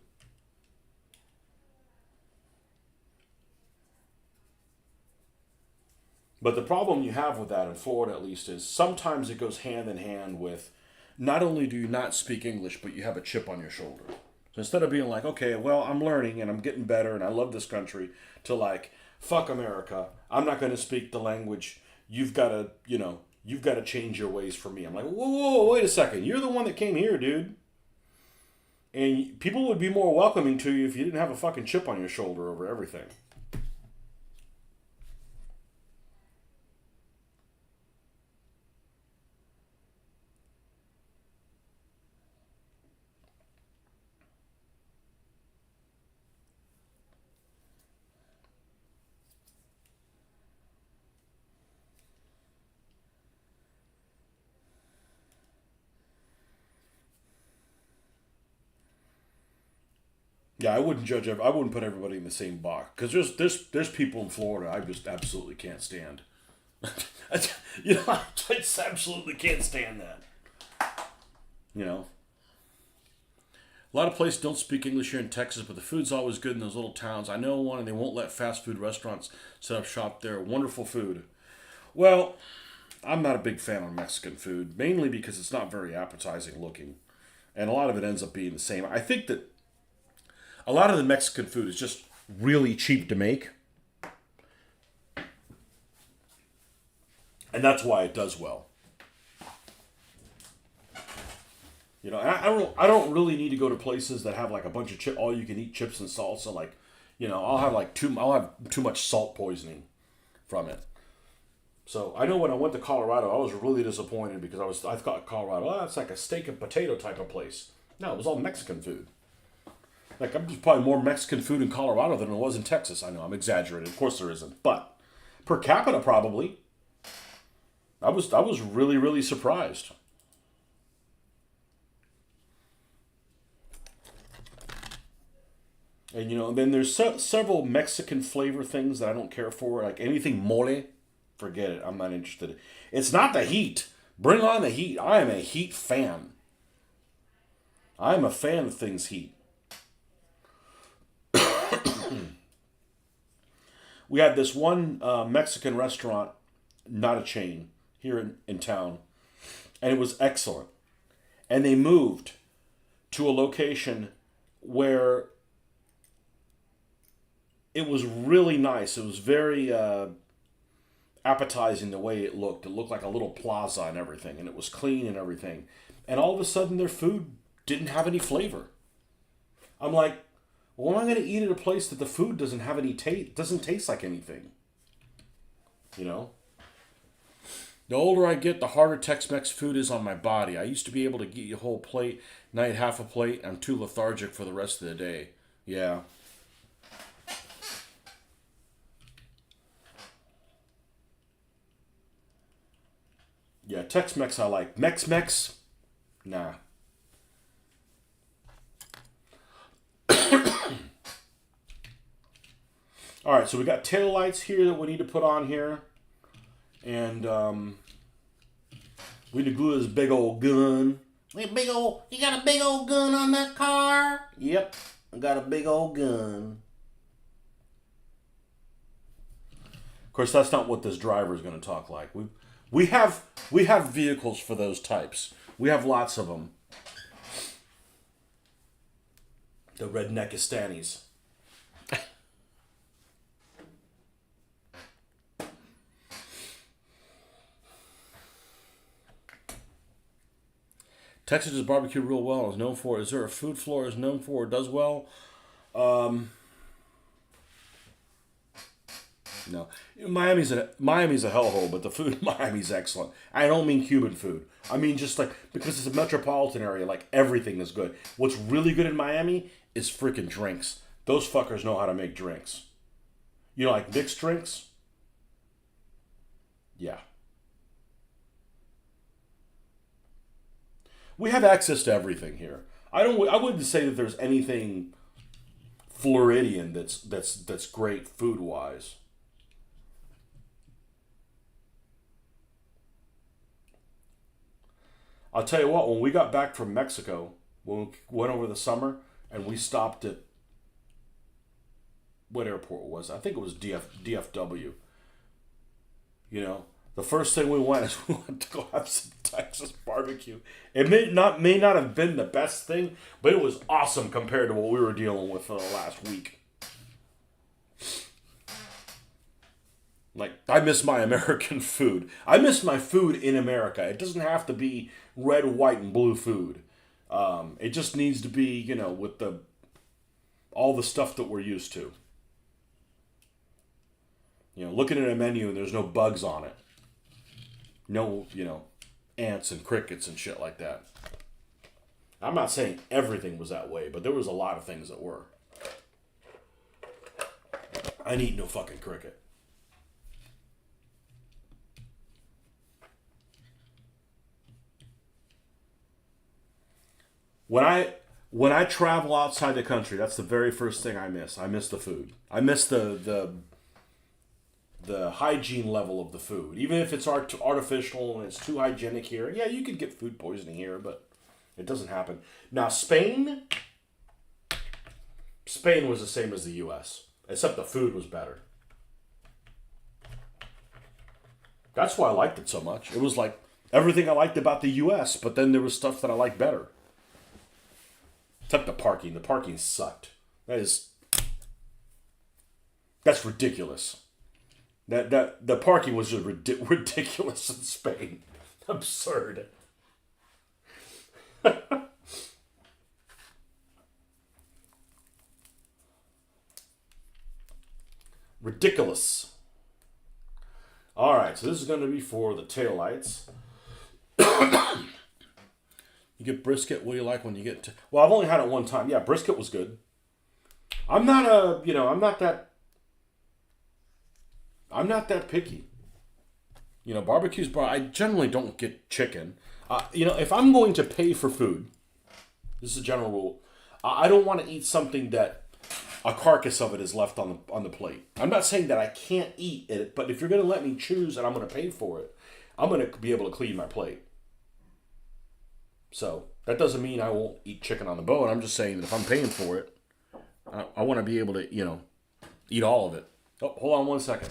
But the problem you have with that in Florida, at least, is sometimes it goes hand in hand with not only do you not speak English, but you have a chip on your shoulder. So instead of being like, okay, well, I'm learning and I'm getting better and I love this country, to like, fuck America, I'm not going to speak the language. You've got to change your ways for me. I'm like, whoa, whoa, whoa, wait a second. You're the one that came here, dude. And people would be more welcoming to you if you didn't have a fucking chip on your shoulder over everything. Yeah, I wouldn't judge. I wouldn't put everybody in the same box because there's people in Florida I just absolutely can't stand. I just absolutely can't stand that. You know, a lot of places don't speak English here in Texas, but the food's always good in those little towns. I know one, and they won't let fast food restaurants set up shop there. Wonderful food. Well, I'm not a big fan of Mexican food, mainly because it's not very appetizing looking, and a lot of it ends up being the same. I think that a lot of the Mexican food is just really cheap to make, and that's why it does well. I don't really need to go to places that have like a bunch of all you can eat chips and salsa. Like, I'll have too much salt poisoning from it. So I know when I went to Colorado, I was really disappointed because I thought Colorado, that's like a steak and potato type of place. No, it was all Mexican food. Like, there's probably more Mexican food in Colorado than it was in Texas. I know I'm exaggerating. Of course there isn't, but per capita probably. I was really really surprised. And then there's several Mexican flavor things that I don't care for, like anything mole. Forget it. I'm not interested. It's not the heat. Bring on the heat. I am a heat fan. I am a fan of things heat. We had this one Mexican restaurant, not a chain, here in town, and it was excellent. And they moved to a location where it was really nice. It was very appetizing the way it looked. It looked like a little plaza and everything, and it was clean and everything. And all of a sudden, their food didn't have any flavor. I'm like, well, am I going to eat at a place that the food doesn't have any taste? Doesn't taste like anything. You know. The older I get, the harder Tex-Mex food is on my body. I used to be able to eat a whole plate, now I eat half a plate. I'm too lethargic for the rest of the day. Yeah. Yeah, Tex-Mex I like. Mex-Mex, Nah. All right, so we got tail lights here that we need to put on here. And we need to glue this big old gun. You got a big old gun on that car? Yep, I got a big old gun. Of course, that's not what this driver is going to talk like. We have vehicles for those types. We have lots of them. The redneckistanis. Texas does barbecue real well. Is known for. Is there a food floor is known for or does well? No, Miami's a hellhole, but the food in Miami's excellent. I don't mean Cuban food. I mean just like because it's a metropolitan area, like everything is good. What's really good in Miami is freaking drinks. Those fuckers know how to make drinks. You know, like mixed drinks. Yeah, we have access to everything here. I wouldn't say that there's anything Floridian that's great food wise. I'll tell you what, when we got back from Mexico, when we went over the summer and we stopped at what airport was it? I think it was DFW. You know, the first thing we went is we went to go have some Texas barbecue. It may not have been the best thing, but it was awesome compared to what we were dealing with for the last week. Like, I miss my American food. I miss my food in America. It doesn't have to be red, white, and blue food. It just needs to be, you know, with the all the stuff that we're used to. You know, looking at a menu and there's no bugs on it. No, you know, ants and crickets and shit like that. I'm not saying everything was that way, but there was a lot of things that were. I need no fucking cricket. When I travel outside the country, that's the very first thing I miss. I miss the food. I miss the hygiene level of the food. Even if it's artificial and it's too hygienic here, yeah, you could get food poisoning here, but it doesn't happen. Now Spain was the same as the U.S., except the food was better. That's why I liked it so much. It was like everything I liked about the U.S., but then there was stuff that I liked better. Except the parking. The parking sucked. That's ridiculous. That the parking was just ridiculous in Spain. Absurd. Ridiculous. All right, so this is going to be for the taillights. You get brisket. What do you like when you get to? Well, I've only had it one time. Yeah, brisket was good. I'm not I'm not that picky. You know, I generally don't get chicken. You know, if I'm going to pay for food, this is a general rule. I don't want to eat something that a carcass of it is left on the plate. I'm not saying that I can't eat it, but if you're going to let me choose and I'm going to pay for it, I'm going to be able to clean my plate. So that doesn't mean I won't eat chicken on the bone. I'm just saying that if I'm paying for it, I want to be able to, you know, eat all of it. Oh, hold on one second.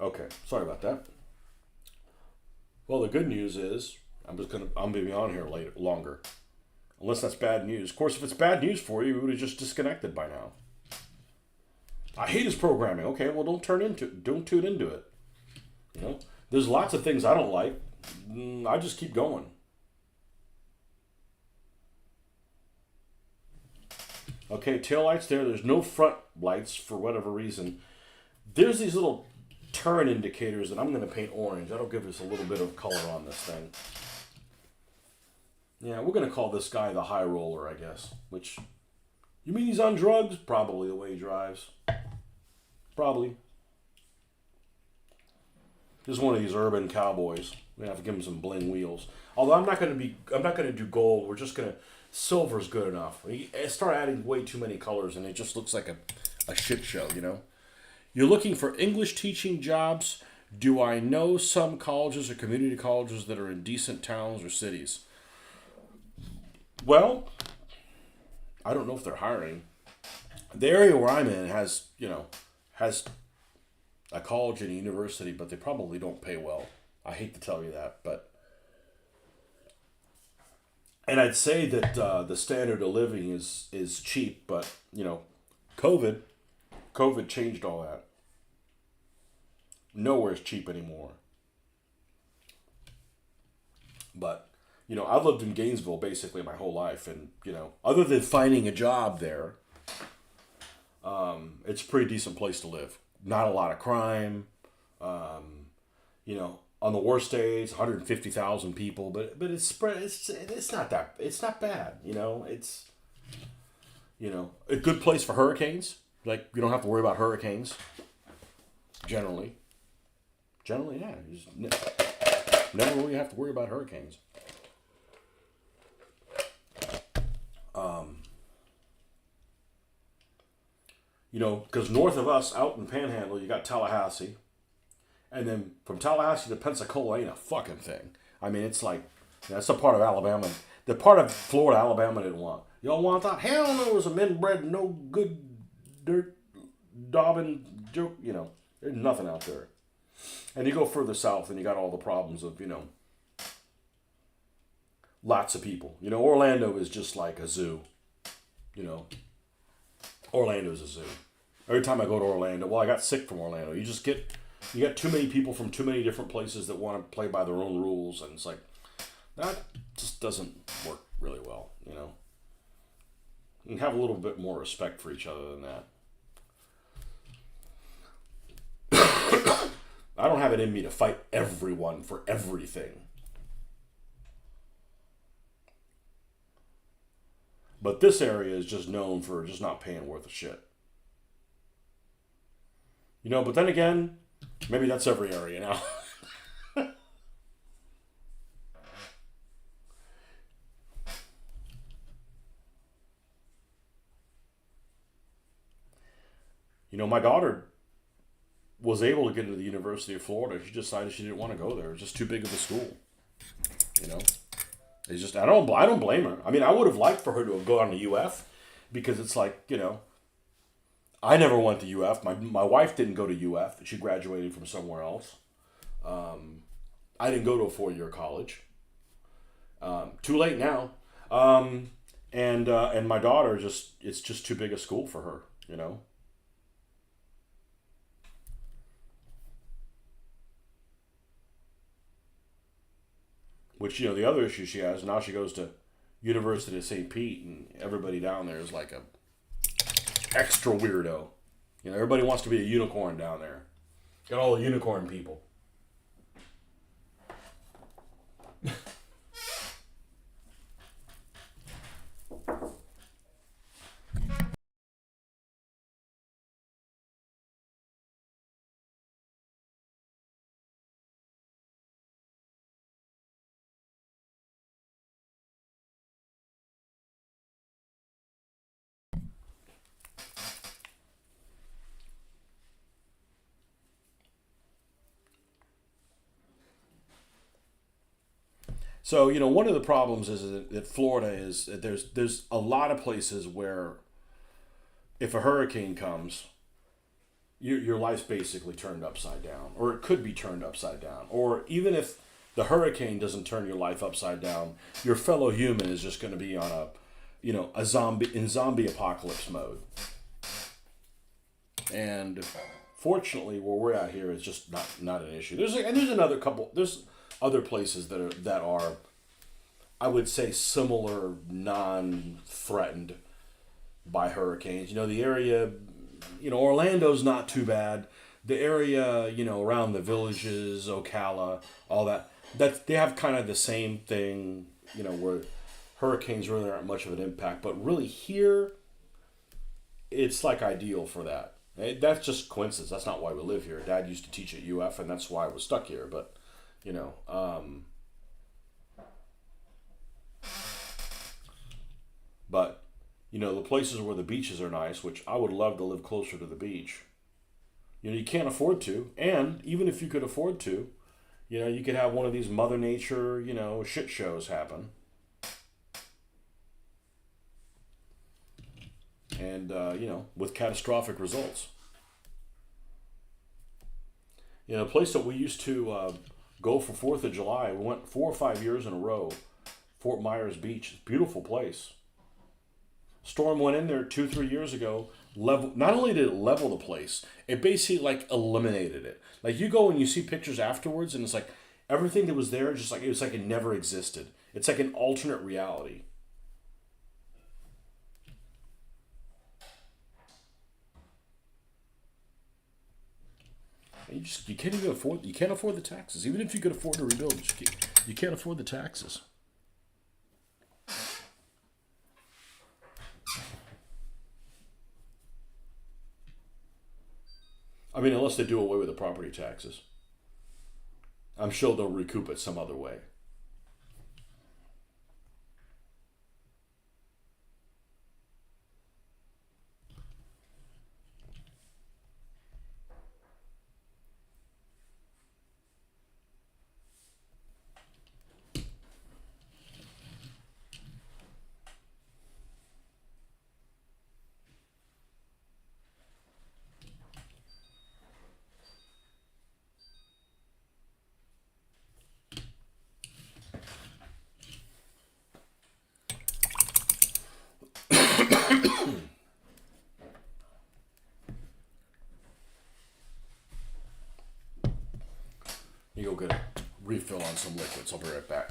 Okay, sorry about that. Well, the good news is I'm gonna be on here later longer, unless that's bad news. Of course, if it's bad news for you, we would have just disconnected by now. I hate his programming. Okay, well, don't tune into it. You know, there's lots of things I don't like. I just keep going. Okay, tail lights there. There's no front lights for whatever reason. There's these little turn indicators that I'm going to paint orange. That'll give us a little bit of color on this thing. Yeah, we're going to call this guy the high roller, I guess. Which, you mean he's on drugs? Probably the way he drives. Probably. This is one of these urban cowboys. We have to give him some bling wheels. Although I'm not going to do gold. We're just going to, silver's good enough. I start adding way too many colors and it just looks like a shit show, you know? You're looking for English teaching jobs. Do I know some colleges or community colleges that are in decent towns or cities? Well, I don't know if they're hiring. The area where I'm in has a college and a university, but they probably don't pay well. I hate to tell you that, but and I'd say that the standard of living is cheap, but COVID COVID changed all that. Nowhere's cheap anymore. But I've lived in Gainesville basically my whole life, and other than finding a job there, it's a pretty decent place to live. Not a lot of crime. On the worst days, 150,000 people, but it's spread. It's not that. It's not bad. It's a good place for hurricanes. Like, you don't have to worry about hurricanes. Generally, yeah. You just never really have to worry about hurricanes. Because north of us, out in Panhandle, you got Tallahassee. And then from Tallahassee to Pensacola ain't a fucking thing. I mean, it's like, that's the part of Alabama. The part of Florida Alabama didn't want. Y'all want that? Hell no, it was a men bred, no good dirt daubing joke. There's nothing out there. And you go further south and you got all the problems of, lots of people. Orlando is just like a zoo. Orlando's a zoo. Every time I go to Orlando, well, I got sick from Orlando. You got too many people from too many different places that want to play by their own rules, and it's like, that just doesn't work really well, You can have a little bit more respect for each other than that. I don't have it in me to fight everyone for everything. But this area is just known for just not paying worth a shit. But then again, maybe that's every area now. My daughter was able to get into the University of Florida. She decided she didn't want to go there. It was just too big of a school. It's just I don't blame her. I mean, I would have liked for her to have gone to UF, because it's like, I never went to UF. My wife didn't go to UF. She graduated from somewhere else. I didn't go to a 4-year college. Too late now. And my daughter it's just too big a school for her. Which, the other issue she has, now she goes to University of St. Pete, and everybody down there is like a extra weirdo. Everybody wants to be a unicorn down there. Got all the unicorn people. So, one of the problems is that Florida is that there's a lot of places where if a hurricane comes, your life's basically turned upside down, or it could be turned upside down. Or even if the hurricane doesn't turn your life upside down, your fellow human is just going to be on a zombie apocalypse mode. And fortunately, where we're at here is just not an issue. There's other places that are I would say similar, non-threatened by hurricanes. The area, Orlando's not too bad. The area, around the villages, Ocala, all that they have kind of the same thing, where hurricanes really aren't much of an impact. But really here, it's like ideal for that. That's just coincidence. That's not why we live here. Dad used to teach at UF, and that's why I was stuck here. But, but the places where the beaches are nice, which I would love to live closer to the beach. You can't afford to, and even if you could afford to, you could have one of these Mother Nature, shit shows happen. And, with catastrophic results. A place that we used to go for 4th of July, we went 4 or 5 years in a row, Fort Myers Beach, beautiful place. Storm went in there 2-3 years ago. Not only did it level the place, it basically like eliminated it. Like you go and you see pictures afterwards, and it's like everything that was there, just like it was like it never existed. It's like an alternate reality. And you can't even afford. You can't afford the taxes, even if you could afford to rebuild. You can't afford the taxes. I mean, unless they do away with the property taxes. I'm sure they'll recoup it some other way. You go get a refill on some liquids. I'll be right back.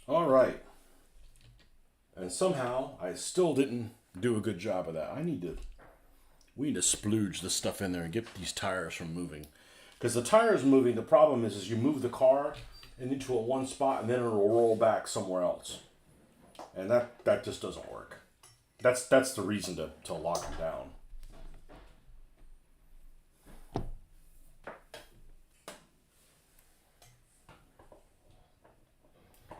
All right. And somehow I still didn't do a good job of that. We need to splooge this stuff in there and get these tires from moving. Because the tires moving, the problem is you move the car into a one spot and then it'll roll back somewhere else. And that just doesn't work. That's the reason to lock them down.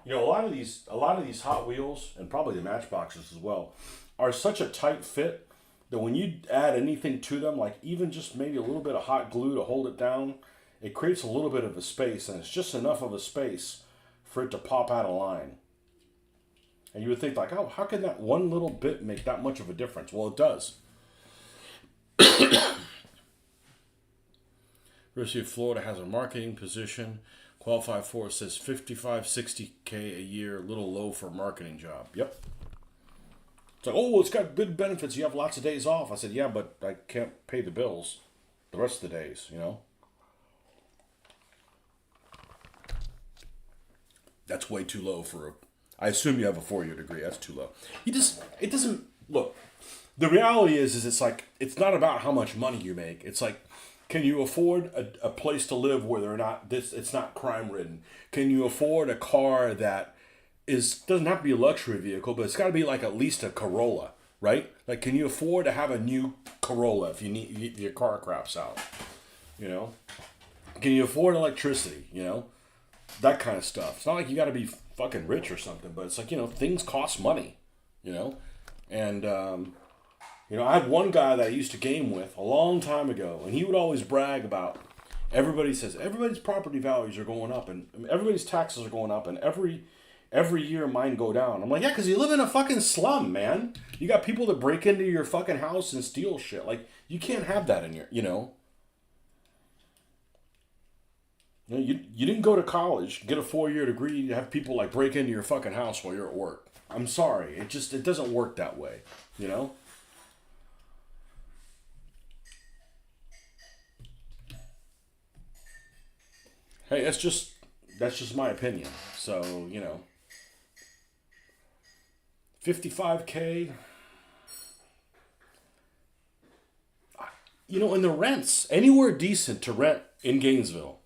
A lot of these Hot Wheels, and probably the Matchboxes as well, are such a tight fit that when you add anything to them, like even just maybe a little bit of hot glue to hold it down, it creates a little bit of a space, and it's just enough of a space for it to pop out of line. And you would think like, oh, how can that one little bit make that much of a difference? Well, it does. University of Florida has a marketing position. Qualified for, it says 55, 60K a year, a little low for a marketing job. Yep. It's like, oh, well, it's got good benefits. You have lots of days off. I said, yeah, but I can't pay the bills the rest of the days, you know? That's way too low for a... I assume you have a 4-year degree. That's too low. It doesn't... Look, the reality is it's like, it's not about how much money you make. It's like, can you afford a place to live where it's not crime ridden? Can you afford a car that doesn't have to be a luxury vehicle, but it's got to be like at least a Corolla, right? Like, can you afford to have a new Corolla if your car craps out? You know? Can you afford electricity? You know? That kind of stuff. It's not like you got to be fucking rich or something, but it's like, you know, things cost money, you know? And, I had one guy that I used to game with a long time ago, and he would always brag about, everybody says, everybody's property values are going up, and everybody's taxes are going up, and every year mine go down. I'm like, yeah, because you live in a fucking slum, man. You got people that break into your fucking house and steal shit. Like, you can't have that in your, you know? You didn't go to college, get a 4-year degree, have people like break into your fucking house while you're at work. I'm sorry. It doesn't work that way, you know? Hey, that's just my opinion. So, 55K. And the rents, anywhere decent to rent in Gainesville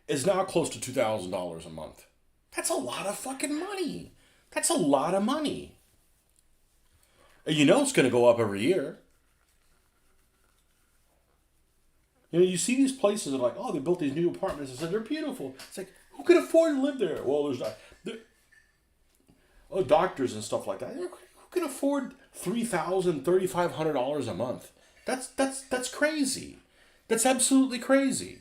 is now close to $2,000 a month. That's a lot of fucking money. That's a lot of money. And it's going to go up every year. You see these places that are like, oh, they built these new apartments and said they're beautiful. It's like, who can afford to live there? Well, there's not. Doctors and stuff like that. Who can afford $3,000, $3,500 a month? That's crazy. That's absolutely crazy.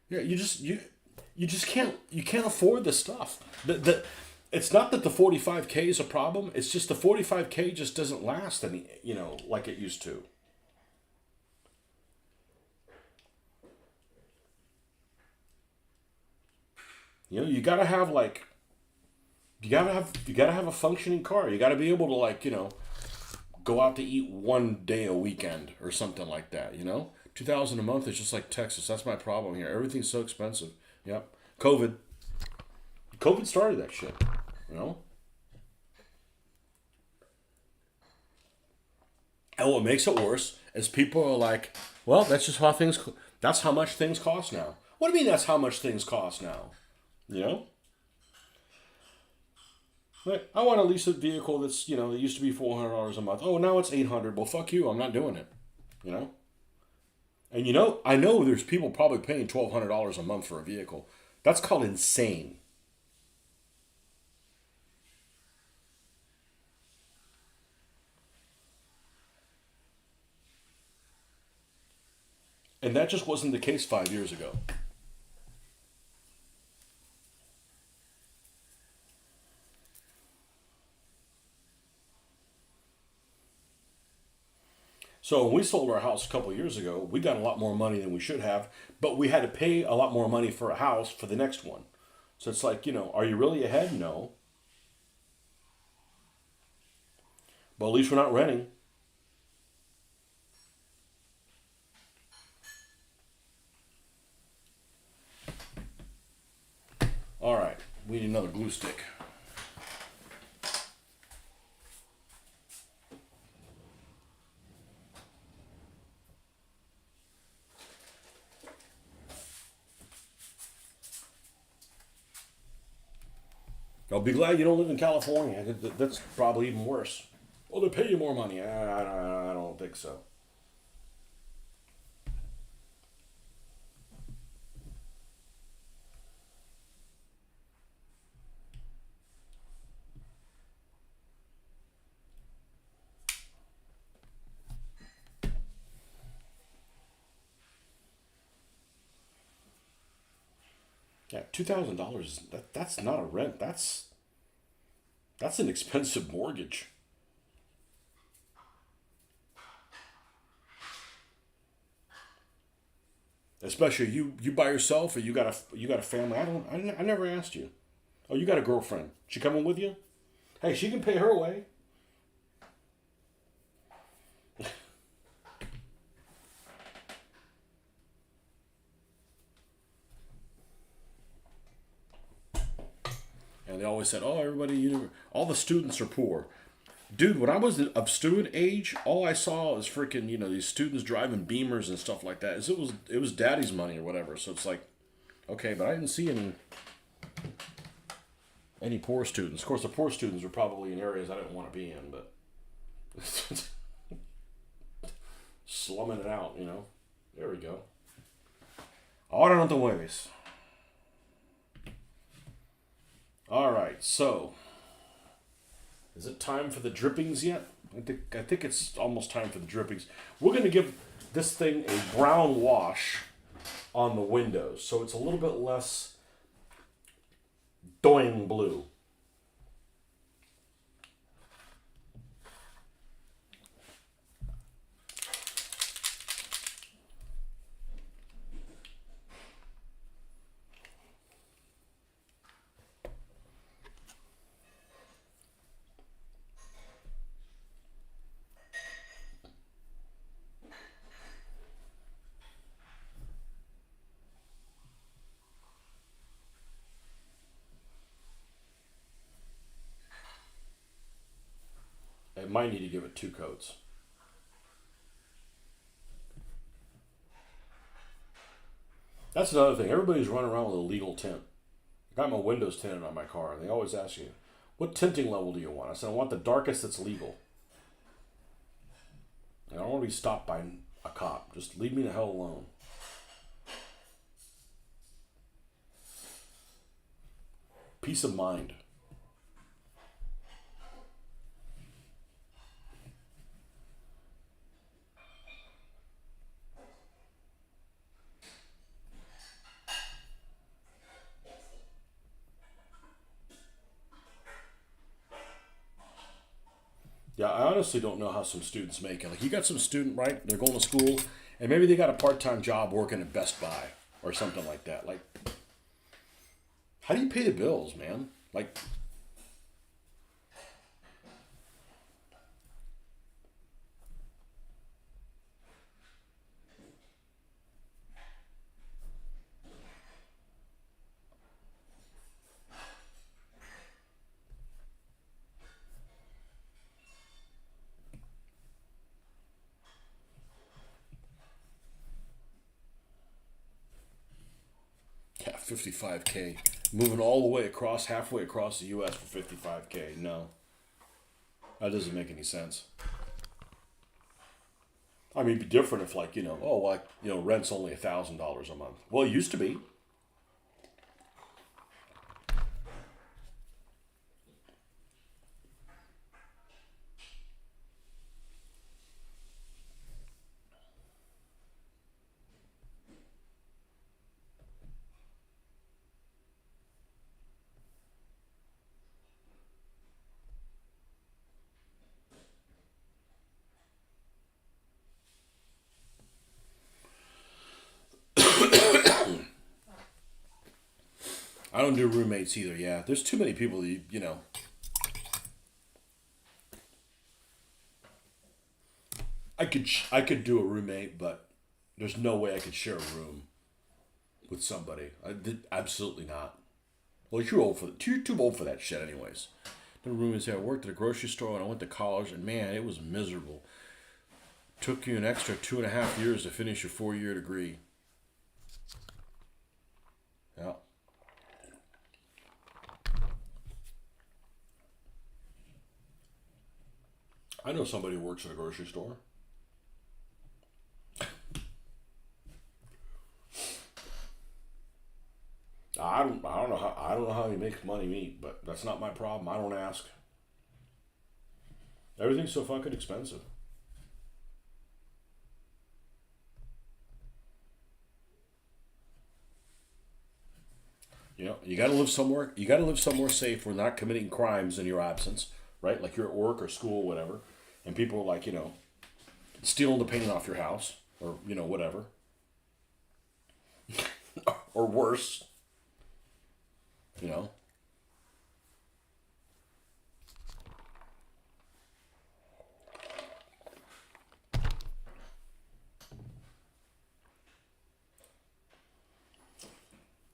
Yeah, you just can't afford the stuff. It's not that the 45K is a problem. It's just the 45K just doesn't last any, like it used to. You gotta have a functioning car. You gotta be able to go out to eat one day a weekend or something like that. $2,000 a month is just like Texas. That's my problem here. Everything's so expensive. Yep. COVID started that shit. And what makes it worse is people are like, well, that's how much things cost now. What do you mean that's how much things cost now? Like, I want to lease a vehicle that's, it used to be $400 a month. Oh, now it's $800. Well, fuck you. I'm not doing it. And I know there's people probably paying $1,200 a month for a vehicle. That's called insane. And that just wasn't the case 5 years ago. So when we sold our house a couple of years ago, we got a lot more money than we should have, but we had to pay a lot more money for a house for the next one. So it's like, are you really ahead? No. But at least we're not renting. All right, we need another glue stick. I'll be glad you don't live in California. That's probably even worse. Well, they pay you more money. I don't think so. Yeah, $2,000. That's not a rent. That's an expensive mortgage. Especially you by yourself, or you got a family. I never asked you. Oh, you got a girlfriend. She coming with you? Hey, she can pay her way. And they always said, "Oh, everybody, all the students are poor." Dude, when I was of student age, all I saw is freaking, these students driving Beamers and stuff like that. It was daddy's money or whatever. So it's like, okay, but I didn't see any poor students. Of course, the poor students were probably in areas I didn't want to be in, but slumming it out. There we go. Ahora no te mueves. All right, so is it time for the drippings yet? I think it's almost time for the drippings. We're going to give this thing a brown wash on the windows, so it's a little bit less doing blue. I might need to give it 2 coats. That's another thing. Everybody's running around with a legal tint. I got my windows tinted on my car, and they always ask you, what tinting level do you want? I said, I want the darkest that's legal. I don't want to be stopped by a cop. Just leave me the hell alone. Peace of mind. Yeah, I honestly don't know how some students make it. Like, you got some student, right? They're going to school, and maybe they got a part-time job working at Best Buy or something like that. Like, how do you pay the bills, man? Like, yeah, 55K. Moving all the way across, halfway across the U.S. for 55K. No, that doesn't make any sense. I mean, it'd be different if, like, rent's only $1,000 a month. Well, it used to be. I don't do roommates either. Yeah, there's too many people. I could do a roommate, but there's no way I could share a room with somebody. I did absolutely not. Well, you're old for you're too old for that shit, anyways. The roommates say I worked at a grocery store and I went to college, and man, it was miserable. Took you an extra 2.5 years to finish your 4-year degree. Yeah. I know somebody who works at a grocery store. I don't know how he makes money meet, but that's not my problem. I don't ask. Everything's so fucking expensive. You know, you got to live somewhere. You got to live somewhere safe. Where not committing crimes in your absence, right? Like you're at work or school, whatever, and people are like, stealing the paint off your house, or whatever, or worse. You know.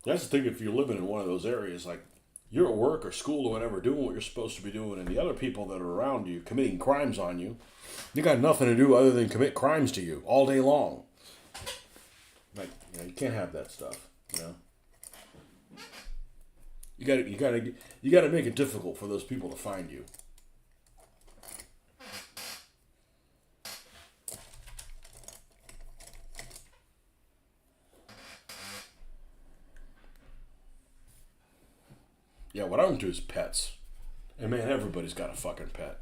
That's the thing. If you're living in one of those areas, like you're at work or school or whatever, doing what you're supposed to be doing, and the other people that are around you committing crimes on you, you got nothing to do other than commit crimes to you all day long. Like you can't have that stuff. You know. You got to make it difficult for those people to find you. Yeah, what I don't do is pets. And man, everybody's got a fucking pet.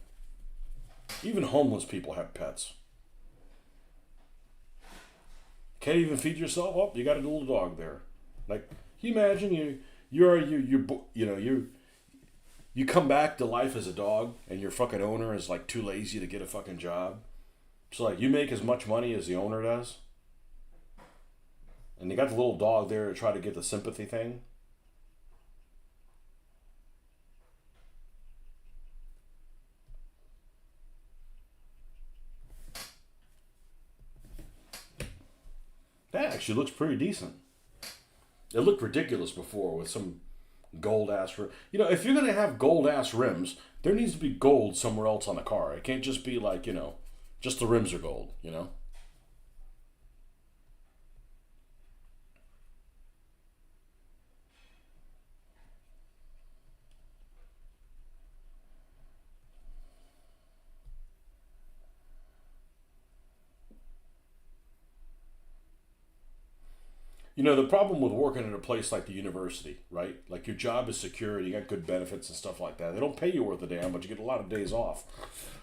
Even homeless people have pets. Can't even feed yourself? Oh, you got a little dog there. Like, can you imagine you come back to life as a dog and your fucking owner is like too lazy to get a fucking job? So like you make as much money as the owner does? And you got the little dog there to try to get the sympathy thing? That actually looks pretty decent. It looked ridiculous before with some gold ass rim. If you're gonna have gold ass rims, there needs to be gold somewhere else on the car. It can't just be like, just the rims are gold, The problem with working at a place like the university, right? Like your job is secure, you got good benefits and stuff like that. They don't pay you worth a damn, but you get a lot of days off.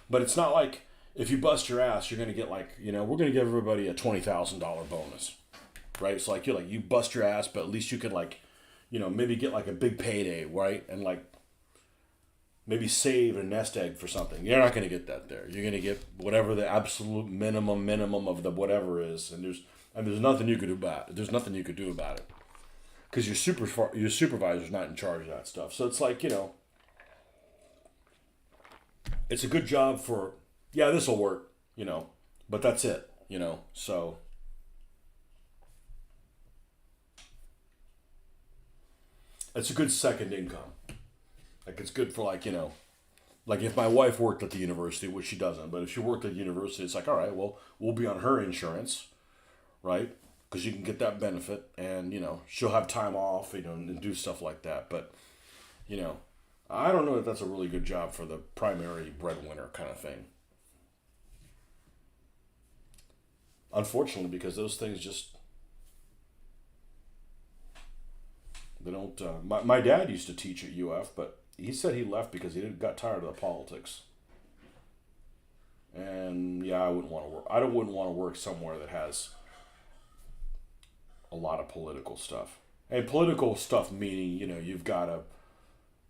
But it's not like if you bust your ass, you're gonna get like, we're gonna give everybody a $20,000 bonus, right? It's like you bust your ass, but at least you could like, maybe get like a big payday, right? And like maybe save a nest egg for something. You're not gonna get that there. You're gonna get whatever the absolute minimum of the whatever is, and there's nothing you could do about it. There's nothing you could do about it because your supervisor's not in charge of that stuff. So it's like it's a good job for this will work, but that's it, So it's a good second income. Like it's good for like if my wife worked at the university, which she doesn't, but if she worked at the university, it's like all right, well we'll be on her insurance. Right? Because you can get that benefit, and she'll have time off, and do stuff like that. But I don't know if that's a really good job for the primary breadwinner kind of thing. Unfortunately, because those things just they don't. My dad used to teach at UF, but he said he left because got tired of the politics. And yeah, I wouldn't want to work. I don't wouldn't want to work somewhere that has a lot of political stuff. And political stuff meaning, you've got to,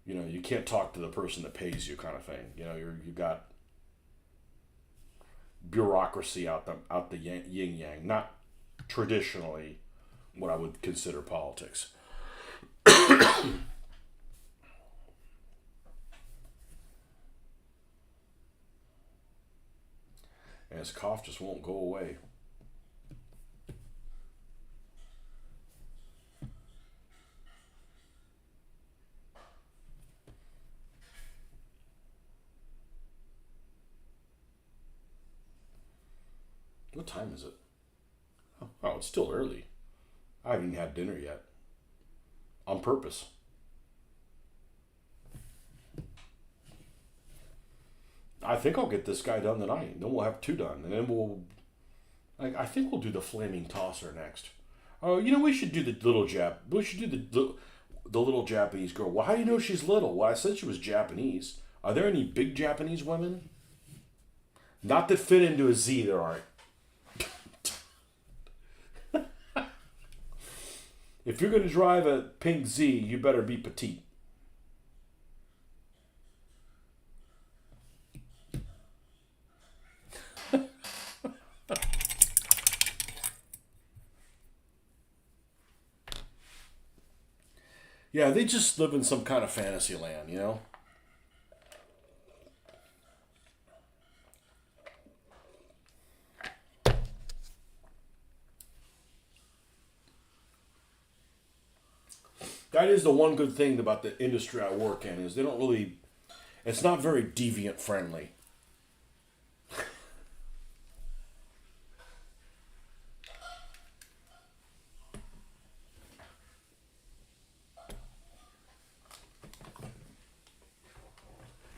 you can't talk to the person that pays you kind of thing. You got bureaucracy out the yin yang, not traditionally what I would consider politics. And his cough just won't go away. What time is it? Oh, it's still early. I haven't even had dinner yet. On purpose. I think I'll get this guy done tonight. Then we'll have two done. And then I think we'll do the flaming tosser next. Oh, we should do the little We should do the little Japanese girl. Well, how do you know she's little? Well, I said she was Japanese. Are there any big Japanese women? Not that fit into a Z, there aren't. If you're going to drive a pink Z, you better be petite. Yeah, they just live in some kind of fantasy land, you know? That is the one good thing about the industry I work in is they don't really, it's not very deviant friendly.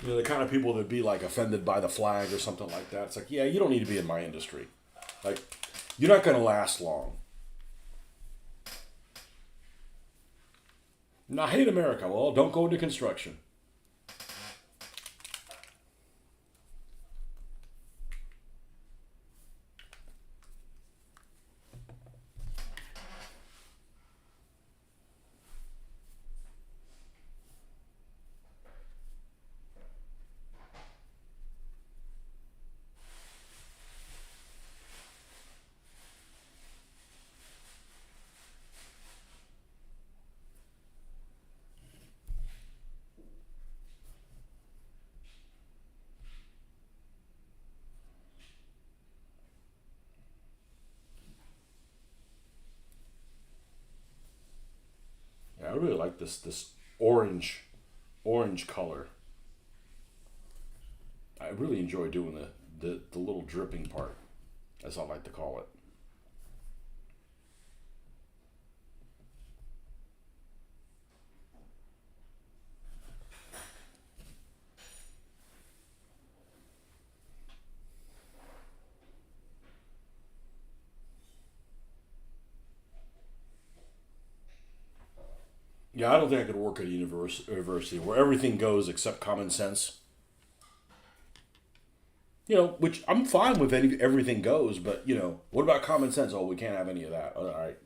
You know, the kind of people that be like offended by the flag or something like that. It's like, yeah, you don't need to be in my industry. Like, you're not going to last long. And I hate America. Well, don't go into construction. Yeah, I really like this orange color. I really enjoy doing the little dripping part, as I like to call it. Yeah, I don't think I could work at a university where everything goes except common sense. You know, which I'm fine with everything goes, but you know, what about common sense? Oh, we can't have any of that. All right.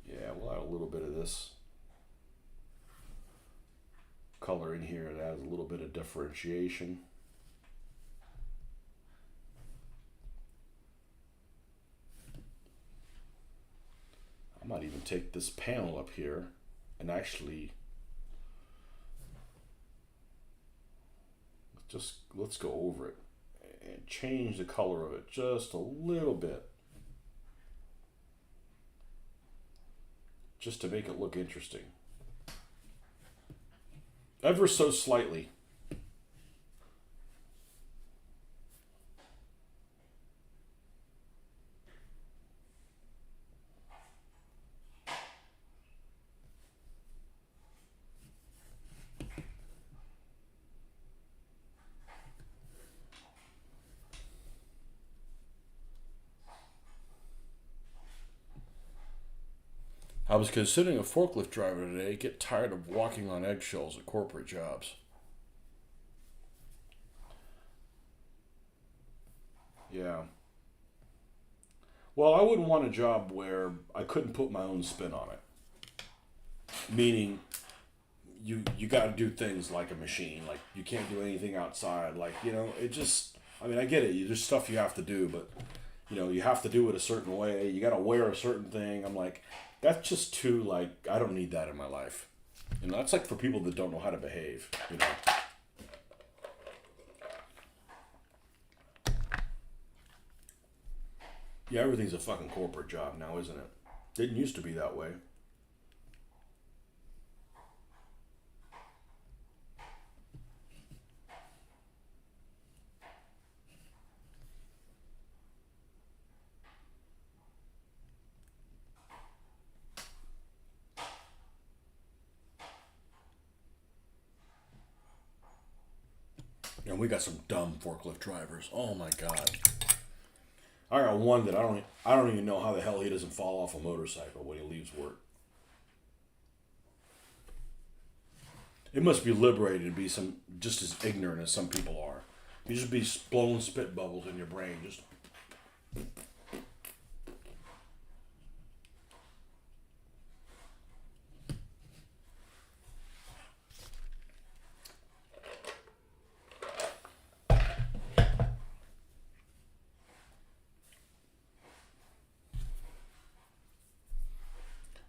Yeah, we'll add a little bit of this color in here that adds a little bit of differentiation. I might even take this panel up here and actually just let's go over it and change the color of it just a little bit, just to make it look interesting, ever so slightly. I was considering a forklift driver today. Get tired of walking on eggshells at corporate jobs. Yeah. Well, I wouldn't want a job where I couldn't put my own spin on it. Meaning, you got to do things like a machine. Like you can't do anything outside. Like you know, it just. I mean, I get it. There's stuff you have to do, but you know, you have to do it a certain way. You got to wear a certain thing. I'm like, that's just too like. I don't need that in my life. You know, that's like for people that don't know how to behave. You know. Yeah, everything's a fucking corporate job now, isn't it? Didn't used to be that way. And we got some dumb forklift drivers. Oh my god. I got one that I don't even know how the hell he doesn't fall off a motorcycle when he leaves work. It must be liberating to be just as ignorant as some people are. You just be blowing spit bubbles in your brain. Just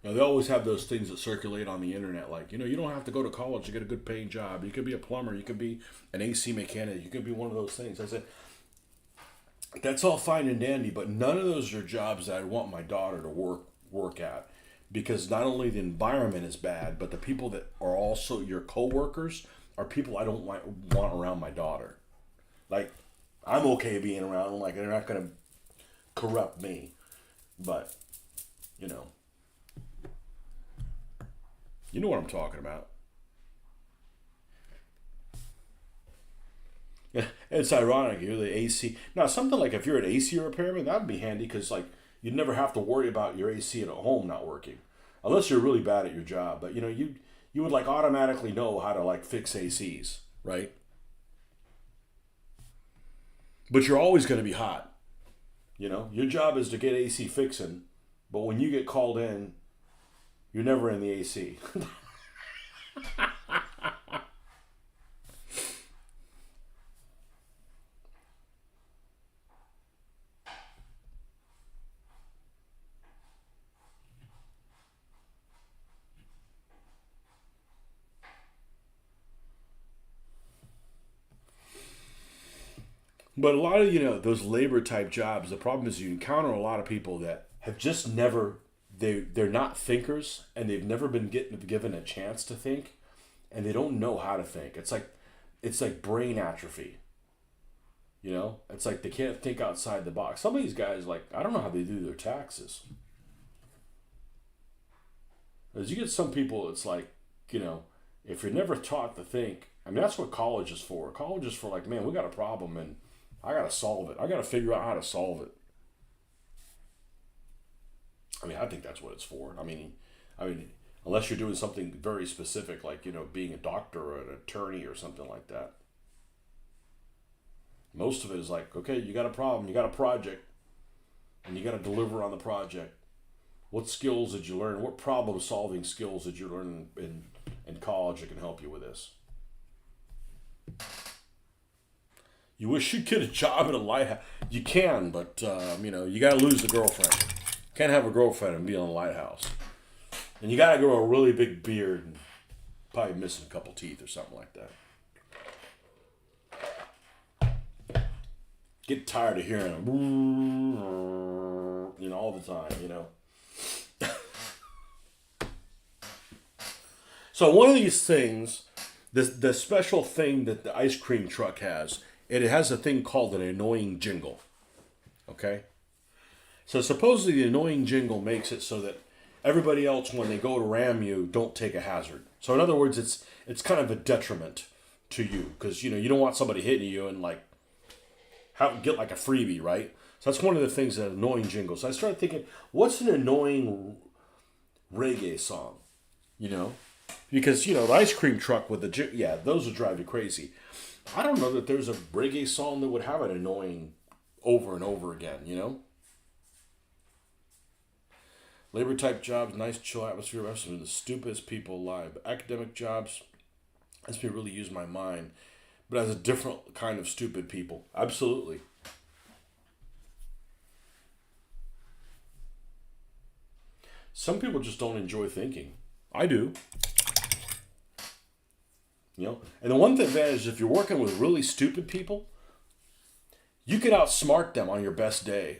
they always have those things that circulate on the internet, like you don't have to go to college to get a good paying job. You could be a plumber. You could be an AC mechanic. You could be one of those things. I said, that's all fine and dandy, but none of those are jobs that I want my daughter to work at, because not only the environment is bad, but the people that are also your coworkers are people I don't want around my daughter. Like, I'm okay being around them, like they're not gonna corrupt me, but you know, you know what I'm talking about. Yeah, it's ironic. You're the AC. Now, something like if you're an AC repairman, that would be handy because like you'd never have to worry about your AC at home not working, unless you're really bad at your job. But you would like automatically know how to like fix ACs, right? But you're always going to be hot. Your job is to get AC fixing, but when you get called in, you're never in the AC. But a lot of those labor type jobs, the problem is you encounter a lot of people that have just never they're not thinkers, and they've never been given a chance to think, and they don't know how to think. It's like brain atrophy. It's like they can't think outside the box. Some of these guys, like, I don't know how they do their taxes. As you get some people, it's like, if you're never taught to think, I mean, that's what college is for. College is for like, man, we got a problem and I got to solve it. I got to figure out how to solve it. I mean, I think that's what it's for. I mean, unless you're doing something very specific, like, being a doctor or an attorney or something like that. Most of it is like, okay, you got a problem, you got a project, and you got to deliver on the project. What skills did you learn? What problem-solving skills did you learn in college that can help you with this? You wish you'd get a job at a lighthouse. You can, but, you got to lose the girlfriend. Can't have a girlfriend and be on a lighthouse. And you got to grow a really big beard and probably missing a couple teeth or something like that. Get tired of hearing them, all the time, So one of these things, the special thing that the ice cream truck has, it has a thing called an annoying jingle. Okay? So supposedly the annoying jingle makes it so that everybody else, when they go to ram you, don't take a hazard. So in other words, it's kind of a detriment to you, because you don't want somebody hitting you and like get like a freebie, right? So that's one of the things that annoying jingles. So I started thinking, what's an annoying reggae song? Because the ice cream truck with those would drive you crazy. I don't know that there's a reggae song that would have an annoying over and over again. Labor type jobs, nice chill atmosphere, rest of the stupidest people alive. Academic jobs, lets me really use my mind, but as a different kind of stupid people. Absolutely. Some people just don't enjoy thinking. I do. And the one advantage, if you're working with really stupid people, you can outsmart them on your best day.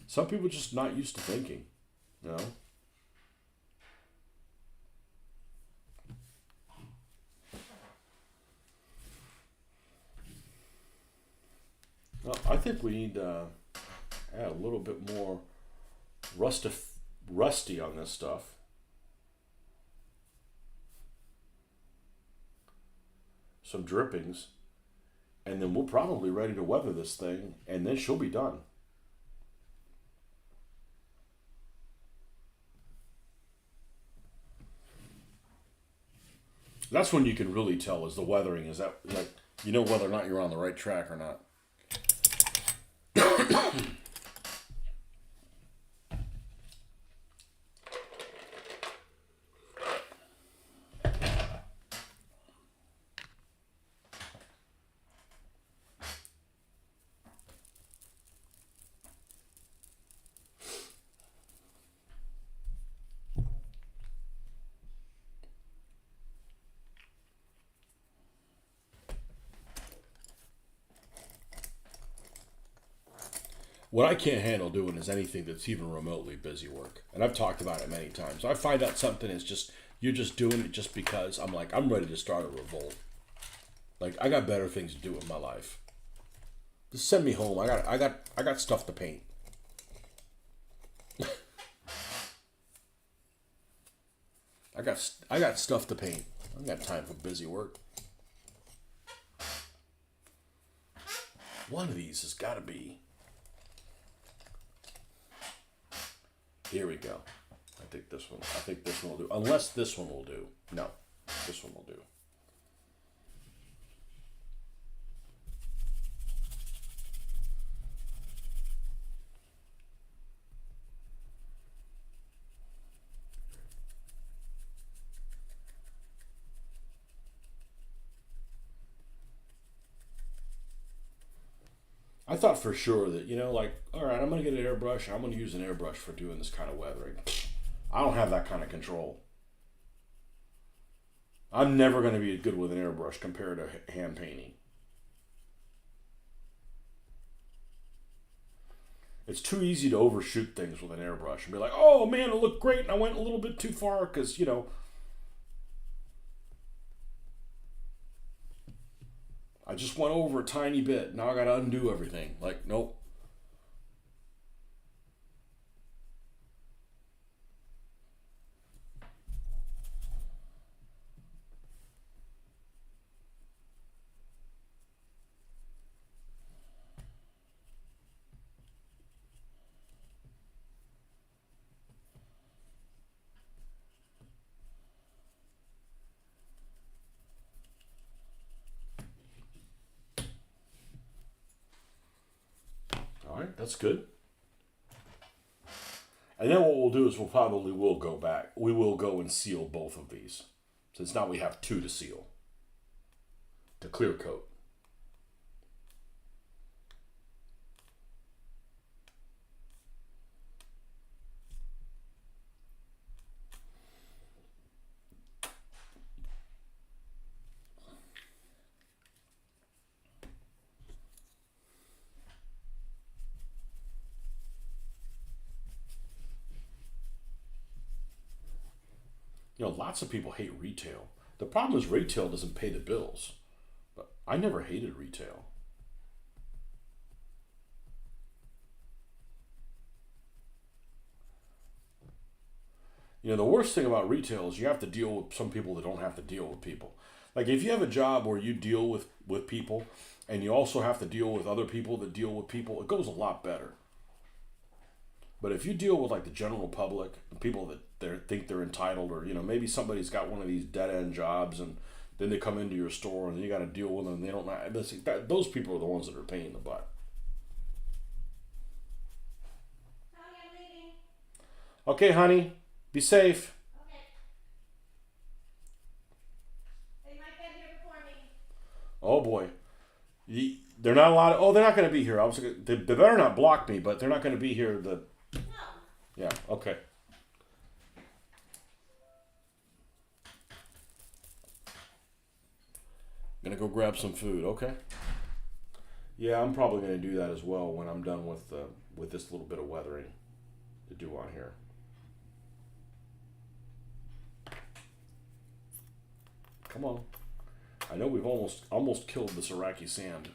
Some people are just not used to thinking, Well, I think we need to add a little bit more rusty on this stuff. Some drippings. And then we're probably ready to weather this thing, and then she'll be done. That's when you can really tell is the weathering. Is that like you know whether or not you're on the right track or not. What I can't handle doing is anything that's even remotely busy work. And I've talked about it many times. I find out something is just you're just doing it just because I'm like I'm ready to start a revolt. Like I got better things to do in my life. Just send me home. I got stuff to paint. I got stuff to paint. I don't got time for busy work. One of these has got to be. Here we go. I think this one. I think this one will do. Unless this one will do. No, this one will do. I thought for sure that, like, all right, I'm going to get an airbrush. I'm going to use an airbrush for doing this kind of weathering. I don't have that kind of control. I'm never going to be good with an airbrush compared to hand painting. It's too easy to overshoot things with an airbrush and be like, oh man, it looked great. And I went a little bit too far because, I just went over a tiny bit. Now I got to undo everything. Like, nope. All right, that's good. And then what we'll do is will go back. We will go and seal both of these. Since now we have two to seal. To clear coat. Lots of people hate retail. The problem is retail doesn't pay the bills. But I never hated retail. The worst thing about retail is you have to deal with some people that don't have to deal with people. Like if you have a job where you deal with people and you also have to deal with other people that deal with people, it goes a lot better. But if you deal with like the general public, people that think they're entitled, or maybe somebody's got one of these dead end jobs, and then they come into your store and you got to deal with them. And they don't know. Those people are the ones that are paying the butt. Honey, I'm leaving. Okay, honey, be safe. Okay. They might get here before me. Oh boy, they're not allowed. They're not going to be here. They better not block me, but they're not going to be here. No. Yeah. Okay. Gonna go grab some food. Okay. Yeah, I'm probably gonna do that as well when I'm done with this little bit of weathering to do on here. Come on. I know we've almost killed this Iraqi sand.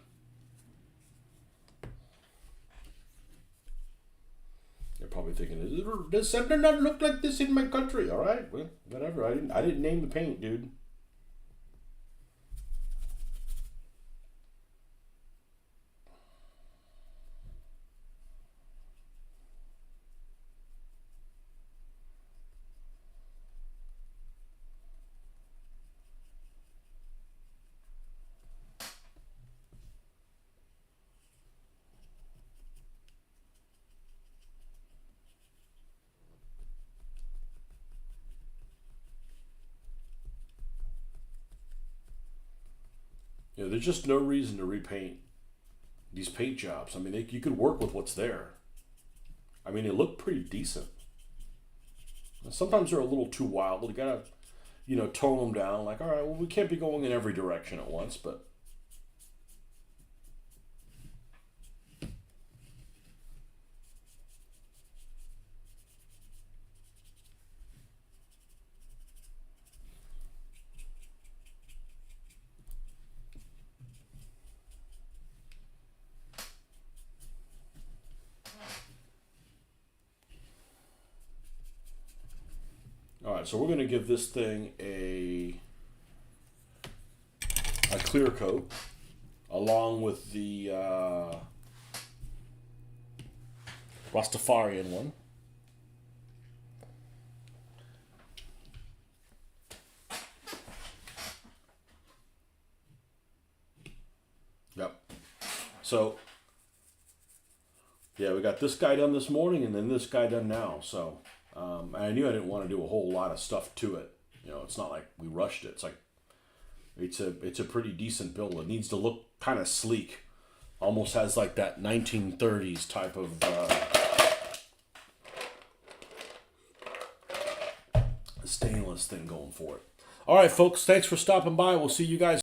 They're probably thinking, does something not look like this in my country? All right, well, whatever. I didn't name the paint, dude. there's just no reason to repaint these paint jobs. I mean, you could work with what's there. I mean, they look pretty decent. Sometimes they're a little too wild. You gotta, tone them down. Like, all right, well, we can't be going in every direction at once, but. All right, so we're going to give this thing a clear coat along with the Rastafarian one. Yep. So, yeah, we got this guy done this morning and then this guy done now. So, I knew I didn't want to do a whole lot of stuff to it. It's not like we rushed it. It's like it's a pretty decent build. It needs to look kind of sleek. Almost has like that 1930s type of stainless thing going for it. All right, folks. Thanks for stopping by. We'll see you guys